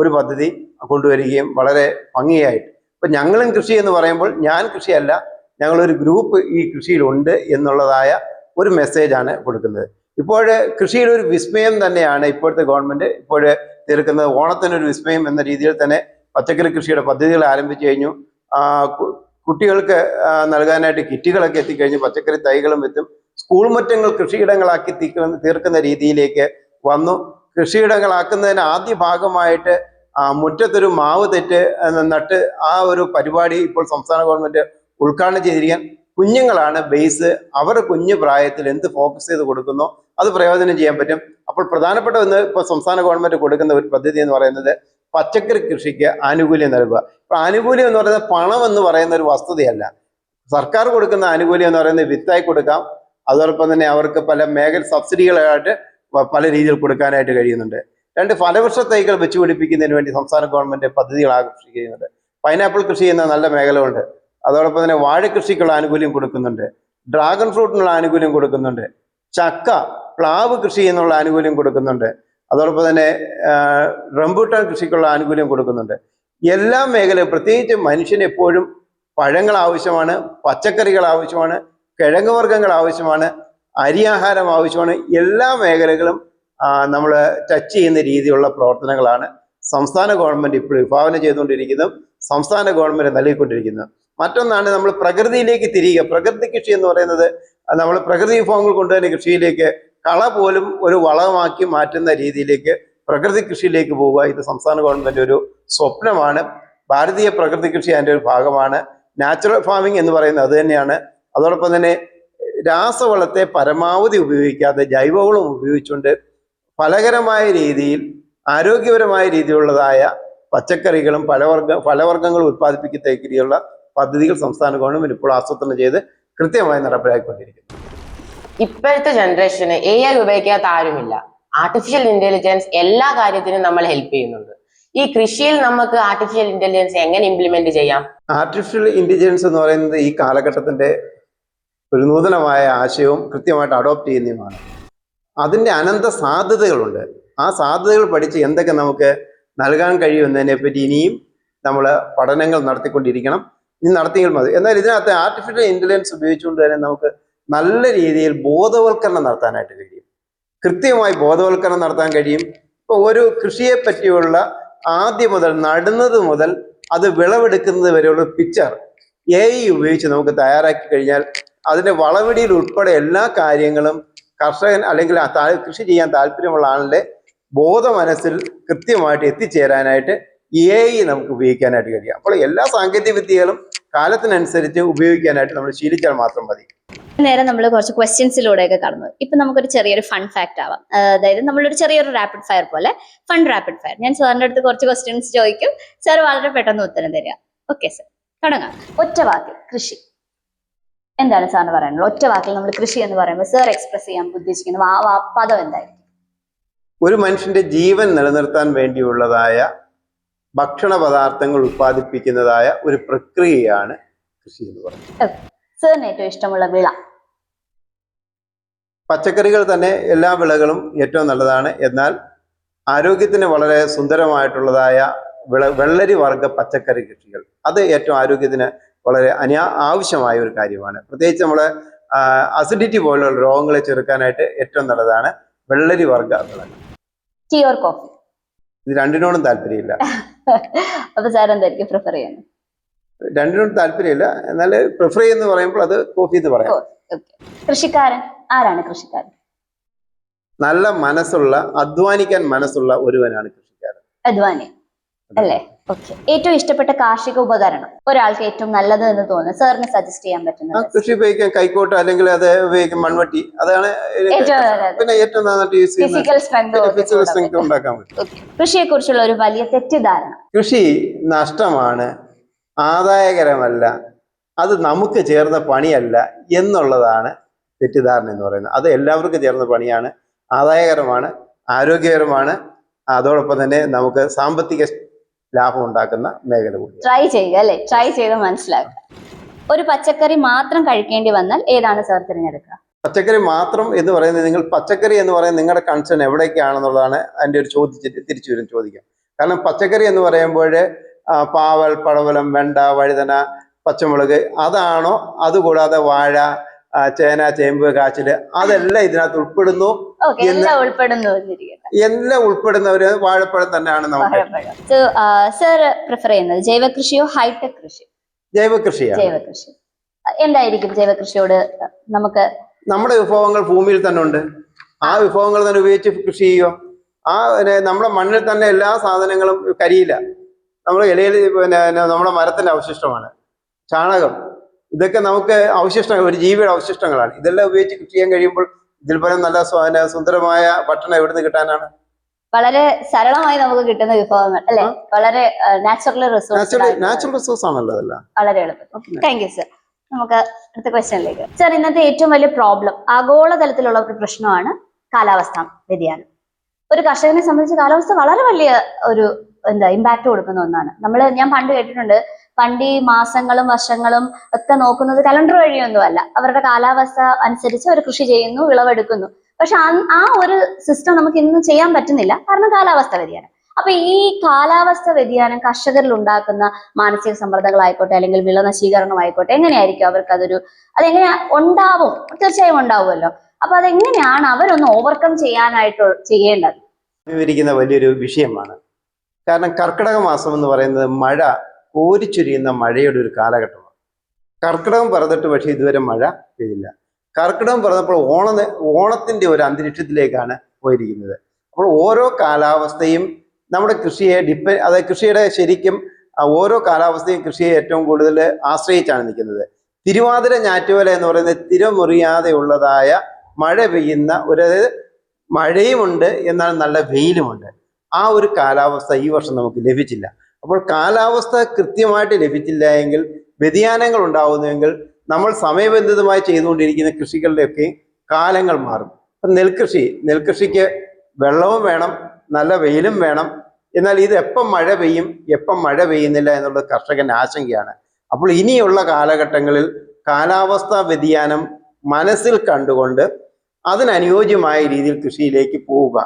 ഒരു പദ്ധതി കൊണ്ടുവരികയും വളരെ ഭംഗിയായിട്ട്, ഇപ്പം ഞങ്ങളും കൃഷി എന്ന് പറയുമ്പോൾ ഞാൻ കൃഷിയല്ല, ഞങ്ങളൊരു ഗ്രൂപ്പ് ഈ കൃഷിയിലുണ്ട് എന്നുള്ളതായ ഒരു മെസ്സേജാണ് കൊടുക്കുന്നത്. ഇപ്പോൾ കൃഷിയുടെ ഒരു വിസ്മയം തന്നെയാണ് ഇപ്പോഴത്തെ ഗവൺമെന്റ് തീർക്കുന്നത്. ഓണത്തിനൊരു വിസ്മയം എന്ന രീതിയിൽ തന്നെ പച്ചക്കറി കൃഷിയുടെ പദ്ധതികൾ ആരംഭിച്ചു കഴിഞ്ഞു. കുട്ടികൾക്ക് നൽകാനായിട്ട് കിറ്റുകളൊക്കെ എത്തിക്കഴിഞ്ഞു. പച്ചക്കറി തൈകളും വിത്തും സ്കൂൾ മറ്റങ്ങൾ കൃഷിയിടങ്ങളാക്കി തീർക്കുന്ന രീതിയിലേക്ക് വന്നു. കൃഷിയിടങ്ങളാക്കുന്നതിന് ആദ്യ ഭാഗമായിട്ട് മുറ്റത്തൊരു മാവ് തെറ്റ് നട്ട് ആ ഒരു പരിപാടി ഇപ്പോൾ സംസ്ഥാന ഗവൺമെന്റ് ഉദ്ഘാടനം ചെയ്തിരിക്കാൻ. കുഞ്ഞുങ്ങളാണ് ബേസ്. അവർ കുഞ്ഞു പ്രായത്തിൽ എന്ത് ഫോക്കസ് ചെയ്ത് കൊടുക്കുന്നോ അത് പ്രയോജനം ചെയ്യാൻ പറ്റും. അപ്പോൾ പ്രധാനപ്പെട്ട ഒന്ന് ഇപ്പോൾ സംസ്ഥാന ഗവൺമെന്റ് കൊടുക്കുന്ന ഒരു പദ്ധതി എന്ന് പറയുന്നത് പച്ചക്കറി കൃഷിക്ക് ആനുകൂല്യം നൽകുക. ഇപ്പൊ ആനുകൂല്യം എന്ന് പറയുന്നത് പണം എന്ന് പറയുന്ന ഒരു വസ്തുതയല്ല. സർക്കാർ കൊടുക്കുന്ന ആനുകൂല്യം എന്ന് പറയുന്നത് വിത്തായി കൊടുക്കാം. അതോടൊപ്പം തന്നെ അവർക്ക് പല സബ്സിഡികളായിട്ട് പല രീതിയിൽ കൊടുക്കാനായിട്ട് കഴിയുന്നുണ്ട്. 2 ഫലവൃക്ഷ തൈകൾ വെച്ചുപിടിപ്പിക്കുന്നതിന് വേണ്ടി സംസ്ഥാന ഗവൺമെന്റ് പദ്ധതികൾ ആകർഷിക്കുന്നുണ്ട്. പൈനാപ്പിൾ കൃഷി ചെയ്യുന്ന നല്ല മേഖലകളുണ്ട്. അതോടൊപ്പം തന്നെ വാഴ കൃഷിക്കുള്ള ആനുകൂല്യം കൊടുക്കുന്നുണ്ട്. ഡ്രാഗൺ ഫ്രൂട്ടിനുള്ള ആനുകൂല്യം കൊടുക്കുന്നുണ്ട്. ചക്ക, പ്ലാവ് കൃഷി എന്നുള്ള ആനുകൂല്യം കൊടുക്കുന്നുണ്ട്. അതോടൊപ്പം തന്നെ റംബൂട്ടാൻ കൃഷിക്കുള്ള ആനുകൂല്യം കൊടുക്കുന്നുണ്ട്. എല്ലാ മേഖലയും, പ്രത്യേകിച്ച് മനുഷ്യന് എപ്പോഴും പഴങ്ങൾ ആവശ്യമാണ്, പച്ചക്കറികൾ ആവശ്യമാണ്, കിഴങ്ങ് വർഗ്ഗങ്ങൾ ആവശ്യമാണ്, അരിയാഹാരം ആവശ്യമാണ്. എല്ലാ മേഖലകളും നമ്മൾ ടച്ച് ചെയ്യുന്ന രീതിയിലുള്ള പ്രവർത്തനങ്ങളാണ് സംസ്ഥാന ഗവൺമെന്റ് ഇപ്പോൾ വിഭാവനം ചെയ്തുകൊണ്ടിരിക്കുന്നതും സംസ്ഥാന ഗവൺമെന്റ് നൽകിക്കൊണ്ടിരിക്കുന്നത്. മറ്റൊന്നാണ് നമ്മൾ പ്രകൃതിയിലേക്ക് തിരിയുക. പ്രകൃതി കൃഷി എന്ന് പറയുന്നത് നമ്മൾ പ്രകൃതി വിഭവങ്ങൾ കൊണ്ടുതന്നെ കൃഷിയിലേക്ക് കള പോലും ഒരു വളമാക്കി മാറ്റുന്ന രീതിയിലേക്ക് പ്രകൃതി കൃഷിയിലേക്ക് പോവുക. ഇത് സംസ്ഥാന ഗവൺമെന്റ് ഒരു സ്വപ്നമാണ്. ഭാരതീയ പ്രകൃതി കൃഷി അതിൻ്റെ ഒരു ഭാഗമാണ്. നാച്ചുറൽ ഫാമിംഗ് എന്ന് പറയുന്നത് അത് തന്നെയാണ്. അതോടൊപ്പം തന്നെ രാസവളത്തെ പരമാവധി ഉപയോഗിക്കാതെ ജൈവവളം ഉപയോഗിച്ചുകൊണ്ട് ഫലകരമായ രീതിയിൽ ആരോഗ്യപരമായ രീതിയിലുള്ളതായ പച്ചക്കറികളും ഫലവർഗ്ഗങ്ങളും ഉത്പാദിപ്പിക്കത്തക്ക രീതിയിലുള്ള പദ്ധതികൾ സംസ്ഥാന ഗവൺമെന്റ് ഇപ്പോൾ ആസൂത്രണം ചെയ്ത് കൃത്യമായി നടപ്പിലാക്കിക്കൊണ്ടിരിക്കുന്നു. ഇപ്പോഴത്തെ ജനറേഷന് AI ഉപയോഗിക്കാത്ത ആരുമില്ല. ആർട്ടിഫിഷ്യൽ ഇന്റലിജൻസ് എല്ലാ കാര്യത്തിനും നമ്മൾ ഹെൽപ്പ് ചെയ്യുന്നുണ്ട്. ഈ കൃഷിയിൽ നമുക്ക് ആർട്ടിഫിഷ്യൽ ഇന്റലിജൻസ് എങ്ങനെ ഇംപ്ലിമെന്റ് ചെയ്യാം? ആർട്ടിഫിഷ്യൽ ഇന്റലിജൻസ് എന്ന് പറയുന്നത് ഈ കാലഘട്ടത്തിന്റെ ഒരു നൂതനമായ ആശയവും കൃത്യമായിട്ട് അഡോപ്റ്റ് ചെയ്യുന്നതുമാണ്. അതിൻ്റെ അനന്ത സാധ്യതകളുണ്ട്. ആ സാധ്യതകൾ പഠിച്ച് എന്തൊക്കെ നമുക്ക് നൽകാൻ കഴിയുമെന്നതിനെ പറ്റി ഇനിയും നമ്മൾ പഠനങ്ങൾ നടത്തിക്കൊണ്ടിരിക്കണം. ഇനി നടത്തിയെങ്കിൽ മതി. എന്നാൽ ഇതിനകത്ത് ആർട്ടിഫിഷ്യൽ ഇന്റലിജൻസ് ഉപയോഗിച്ചുകൊണ്ട് തന്നെ നമുക്ക് നല്ല രീതിയിൽ ബോധവൽക്കരണം നടത്താനായിട്ട് കഴിയും. കൃത്യമായി ബോധവൽക്കരണം നടത്താൻ കഴിയും. ഇപ്പോൾ ഒരു കൃഷിയെ പറ്റിയുള്ള ആദ്യം മുതൽ നടുന്നത് മുതൽ അത് വിളവെടുക്കുന്നത് വരെയുള്ള പിക്ചർ AI ഉപയോഗിച്ച് നമുക്ക് തയ്യാറാക്കി കഴിഞ്ഞാൽ അതിൻ്റെ വളവിടിയിൽ ഉൾപ്പെടെ എല്ലാ കാര്യങ്ങളും കർഷകൻ അല്ലെങ്കിൽ കൃഷി ചെയ്യാൻ താല്പര്യമുള്ള ആളുടെ ബോധ മനസ്സിൽ കൃത്യമായിട്ട് എത്തിച്ചേരാനായിട്ട് AI നമുക്ക് ഉപയോഗിക്കാനായിട്ട് കഴിയും. അപ്പോൾ എല്ലാ സാങ്കേതിക വിദ്യകളും കാലത്തിനനുസരിച്ച് ഉപയോഗിക്കാനായിട്ട് നമ്മൾ ശീലിച്ചാൽ മാത്രം മതി. നേരെ നമ്മൾ കുറച്ച് ക്വസ്റ്റ്യൻസിലൂടെയൊക്കെ കടന്നു. ഇപ്പൊ നമുക്കൊരു ചെറിയൊരു ഫൺ ഫാക്ട് ആവാം. അതായത് നമ്മളൊരു ചെറിയൊരു റാപ്പിഡ് ഫയർ പോലെ ഫൺ റാപ്പിഡ് ഫയർ. ഞാൻ സാറിന്റെ അടുത്ത് കുറച്ച് ക്വസ്റ്റ്യൻസ് ചോദിക്കും, സാർ വളരെ പെട്ടെന്ന് ഉത്തരം തരിക. ഓക്കെ സാർ, തുടങ്ങാം. ഒറ്റ വാക്കിൽ കൃഷി എന്താണ് സാറിന് പറയാനുള്ളത്? ഒറ്റ വാക്കിൽ നമ്മൾ കൃഷി എന്ന് പറയുമ്പോൾ സാർ എക്സ്പ്രസ് ചെയ്യാൻ ഉദ്ദേശിക്കുന്ന ആ പദം എന്തായിരിക്കും? ഒരു മനുഷ്യന്റെ ജീവൻ നിലനിർത്താൻ വേണ്ടിയുള്ളതായ ഭക്ഷണ പദാർത്ഥങ്ങൾ ഉത്പാദിപ്പിക്കുന്നതായ ഒരു പ്രക്രിയയാണ് കൃഷി എന്ന് പറയുന്നത്. സാറിന് ഏറ്റവും ഇഷ്ടമുള്ള വിള? പച്ചക്കറികൾ തന്നെ എല്ലാ വിളകളും ഏറ്റവും നല്ലതാണ്. എന്നാൽ ആരോഗ്യത്തിന് വളരെ സുന്ദരമായിട്ടുള്ളതായ വെള്ളരി വർഗ പച്ചക്കറി കൃഷികൾ അത് ഏറ്റവും ആരോഗ്യത്തിന് വളരെ ആവശ്യമായ ഒരു കാര്യമാണ്. പ്രത്യേകിച്ച് നമ്മളെ അസിഡിറ്റി പോലുള്ള രോഗങ്ങളെ ചെറുക്കാനായിട്ട് ഏറ്റവും നല്ലതാണ് വെള്ളരി വർഗ വിളകൾ. Tea or coffee? ഇത് രണ്ടിനോടും താല്പര്യമില്ല. അപ്പൊ സാർ എന്തായിരിക്കും പ്രിഫർ ചെയ്യുന്നത്? രണ്ടിനോടും താല്പര്യമില്ല, എന്നാൽ പ്രിഫർ ചെയ്യുന്ന പറയുമ്പോൾ അത് കോഫി എന്ന് പറയാം. കൃഷിക്കാരൻ ആരാണ്? കൃഷിക്കാരൻ നല്ല മനസ്സുള്ള, അധ്വാനിക്കാൻ മനസ്സുള്ള ഒരുവനാണ് കൃഷിക്കാരൻ. അധ്വാനി അല്ലേ? ഓക്കെ. ഏറ്റവും ഇഷ്ടപ്പെട്ട കാർഷിക ഉപകരണം ഒരാൾക്ക് ഏറ്റവും നല്ലത് എന്ന് തോന്നുന്നു സാറിന് സജസ്റ്റ് ചെയ്യാൻ പറ്റുന്നത്? കൃഷി ഉപയോഗിക്കാൻ കൈക്കോട്ട്, അല്ലെങ്കിൽ അത് ഉപയോഗിക്കും മൺവട്ടി. അതാണ് പിന്നെ ഏറ്റവും നന്നായിട്ട് യൂസ് ഫിസിക്കൽ സ്ട്രെങ്ത് ഉണ്ടാക്കാൻ പറ്റും. കൃഷിയെ കുറിച്ചുള്ള ഒരു വലിയ തെറ്റിദ്ധാരണ: കൃഷി നഷ്ടമാണ്, ആദായകരമല്ല, അത് നമുക്ക് ചേർന്ന പണിയല്ല എന്നുള്ളതാണ് തെറ്റിദ്ധാരണ എന്ന് പറയുന്നത്. അത് എല്ലാവർക്കും ചേർന്ന പണിയാണ്, ആദായകരമാണ്, ആരോഗ്യകരമാണ്, അതോടൊപ്പം തന്നെ നമുക്ക് സാമ്പത്തിക ലാഭം ഉണ്ടാക്കുന്ന മേഖല കൂടി. ട്രൈ ചെയ്യുക അല്ലെ? ട്രൈ ചെയ്ത് മനസ്സിലാക്കുക. ഒരു പച്ചക്കറി മാത്രം കഴിക്കേണ്ടി വന്നാൽ ഏതാണ് സാർ തിരഞ്ഞെടുക്കുക? പച്ചക്കറി മാത്രം എന്ന് പറയുന്നത്, നിങ്ങൾ പച്ചക്കറി എന്ന് പറയുന്നത് നിങ്ങളുടെ കൺസേൺ എവിടേക്കാണെന്നുള്ളതാണ് അതിൻ്റെ ഒരു തിരിച്ചു വരും ചോദിക്കാം. കാരണം പച്ചക്കറി എന്ന് പറയുമ്പോൾ പാവൽ, പടവലം, വെണ്ട, വഴുതന, പച്ചമുളക് അതാണോ? അതുകൂടാതെ വാഴ, ചേന, ചേമ്പ്, കാച്ചില് അതെല്ലാം ഇതിനകത്ത് ഉൾപ്പെടുന്നു. എല്ലാം ഉൾപ്പെടുന്നവര് വാഴപ്പഴം തന്നെയാണ് നമുക്ക്. സാർ പ്രിഫർ ചെയ്യുന്നത് ജൈവ കൃഷിയോ ഹൈടെക് കൃഷി? ജൈവ കൃഷിയാണ്. ജൈവ കൃഷി എന്തായിരിക്കും? ജൈവ കൃഷിയോട് നമ്മുടെ വിഭവങ്ങൾ ഭൂമിയിൽ തന്നെ ഉണ്ട്. ആ വിഭവങ്ങൾ തന്നെ ഉപയോഗിച്ച് കൃഷി ചെയ്യുക. നമ്മുടെ മണ്ണിൽ തന്നെ എല്ലാ സാധനങ്ങളും കരിയില, നമ്മൾ ഇലയിൽ നമ്മുടെ മരത്തിന്റെ അവശിഷ്ടമാണ്, ചാണകം, ഇതൊക്കെ നമുക്ക് അവശിഷ്ടങ്ങൾ, ഒരു ജീവിയുടെ അവശിഷ്ടങ്ങളാണ്. ഇതെല്ലാം ഉപയോഗിച്ച് കൃഷി ചെയ്യാൻ കഴിയുമ്പോൾ ഇതിൽ പരം നല്ല സുന്ദരമായ ഭക്ഷണം എവിടുന്ന് കിട്ടാനാണ്? വളരെ സരളമായി നമുക്ക് കിട്ടുന്ന വിഭവങ്ങൾ അല്ലെ, വളരെ നാച്ചുറൽ റിസോഴ്സ് ആണല്ലോ അതെല്ലാം. വളരെ എളുപ്പം. Thank you sir. നമുക്ക് അടുത്ത ക്വസ്റ്റ്യനിലേക്ക്. സർ, ഇന്നത്തെ ഏറ്റവും വലിയ പ്രോബ്ലം ആഗോളതലത്തിലുള്ള ഒരു പ്രശ്നമാണ് കാലാവസ്ഥാ വ്യതിയാനം. ഒരു കർഷകനെ സംബന്ധിച്ച് കാലാവസ്ഥ വളരെ വലിയ ഒരു ഇമ്പാക്ട് കൊടുക്കുന്ന ഒന്നാണ്. ഞാൻ പണ്ട് കേട്ടിട്ടുണ്ട്, പണ്ട് ഈ മാസങ്ങളും വർഷങ്ങളും ഒക്കെ നോക്കുന്നത് കലണ്ടർ വഴിയൊന്നുമല്ല, അവരുടെ കാലാവസ്ഥ അനുസരിച്ച് അവർ കൃഷി ചെയ്യുന്നു, വിളവെടുക്കുന്നു. പക്ഷെ ആ ഒരു സിസ്റ്റം നമുക്ക് ഇന്ന് ചെയ്യാൻ പറ്റുന്നില്ല, കാരണം കാലാവസ്ഥ വ്യതിയാനം. അപ്പൊ ഈ കാലാവസ്ഥ വ്യതിയാനം കർഷകരിൽ ഉണ്ടാക്കുന്ന മാനസിക സമ്മർദ്ദങ്ങളായിക്കോട്ടെ, അല്ലെങ്കിൽ വിള നശീകരണമായിക്കോട്ടെ, എങ്ങനെയായിരിക്കും അവർക്ക് അതെങ്ങനെ ഉണ്ടാവും? തീർച്ചയായും ഉണ്ടാവുമല്ലോ. അപ്പൊ അതെങ്ങനെയാണ് അവരൊന്ന് ഓവർകം ചെയ്യേണ്ടത്? വിവരിക്കുന്ന വലിയൊരു വിഷയമാണ്. കാരണം കർക്കിടക മാസം എന്ന് പറയുന്നത് മഴ കോരിച്ചൊരിയുന്ന മഴയുടെ ഒരു കാലഘട്ടമാണ്. കർക്കിടകം പിറന്നിട്ട് പക്ഷേ ഇതുവരെ മഴ പെയ്തില്ല. കർക്കിടകം പിറന്നപ്പോൾ ഓണത്തിന്റെ ഒരു അന്തരീക്ഷത്തിലേക്കാണ് പോയിരിക്കുന്നത്. അപ്പോൾ ഓരോ കാലാവസ്ഥയും നമ്മുടെ കൃഷിയെ അതായത് കൃഷിയുടെ ശരിക്കും ഓരോ കാലാവസ്ഥയും കൃഷിയെ ഏറ്റവും കൂടുതൽ ആശ്രയിച്ചാണ് നിൽക്കുന്നത്. തിരുവാതിര ഞാറ്റുവേല എന്ന് പറയുന്നത് തിരമുറിയാതെ ഉള്ളതായ മഴ പെയ്യുന്ന അതായത് മഴയുമുണ്ട്, എന്നാൽ നല്ല വെയിലുമുണ്ട്. ആ ഒരു കാലാവസ്ഥ ഈ വർഷം നമുക്ക് ലഭിച്ചില്ല. അപ്പോൾ കാലാവസ്ഥ കൃത്യമായിട്ട് ലഭിച്ചില്ല എങ്കിൽ വ്യതിയാനങ്ങൾ ഉണ്ടാവുന്നുവെങ്കിൽ നമ്മൾ സമയബന്ധിതമായി ചെയ്തുകൊണ്ടിരിക്കുന്ന കൃഷികളുടെയൊക്കെ കാലങ്ങൾ മാറും. അപ്പം നെൽകൃഷിക്ക് വെള്ളവും വേണം, നല്ല വെയിലും വേണം. എന്നാൽ ഇത് എപ്പം മഴ പെയ്യും, എപ്പം മഴ പെയ്യുന്നില്ല എന്നുള്ളത് കർഷകന്റെ ആശങ്കയാണ്. അപ്പോൾ ഇനിയുള്ള കാലഘട്ടങ്ങളിൽ കാലാവസ്ഥാ വ്യതിയാനം മനസ്സിൽ കണ്ടുകൊണ്ട് അതിനനുയോജ്യമായ രീതിയിൽ കൃഷിയിലേക്ക് പോവുക.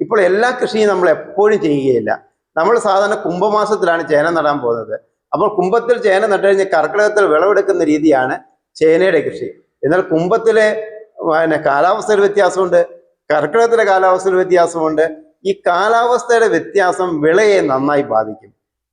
ഇപ്പോൾ എല്ലാ കൃഷിയും നമ്മൾ എപ്പോഴും ചെയ്യുകയില്ല. നമ്മൾ സാധാരണ കുംഭമാസത്തിലാണ് ചേന നടാൻ പോകുന്നത്. അപ്പോൾ കുംഭത്തിൽ ചേന നട്ടു കഴിഞ്ഞാൽ കർക്കിടകത്തിൽ വിളവെടുക്കുന്ന രീതിയാണ് ചേനയുടെ കൃഷി. എന്നാൽ കുംഭത്തിലെ കാലാവസ്ഥയുടെ വ്യത്യാസമുണ്ട്, കർക്കിടകത്തിലെ കാലാവസ്ഥയുടെ വ്യത്യാസമുണ്ട്. ഈ കാലാവസ്ഥയുടെ വ്യത്യാസം വിളയെ നന്നായി ബാധിക്കും.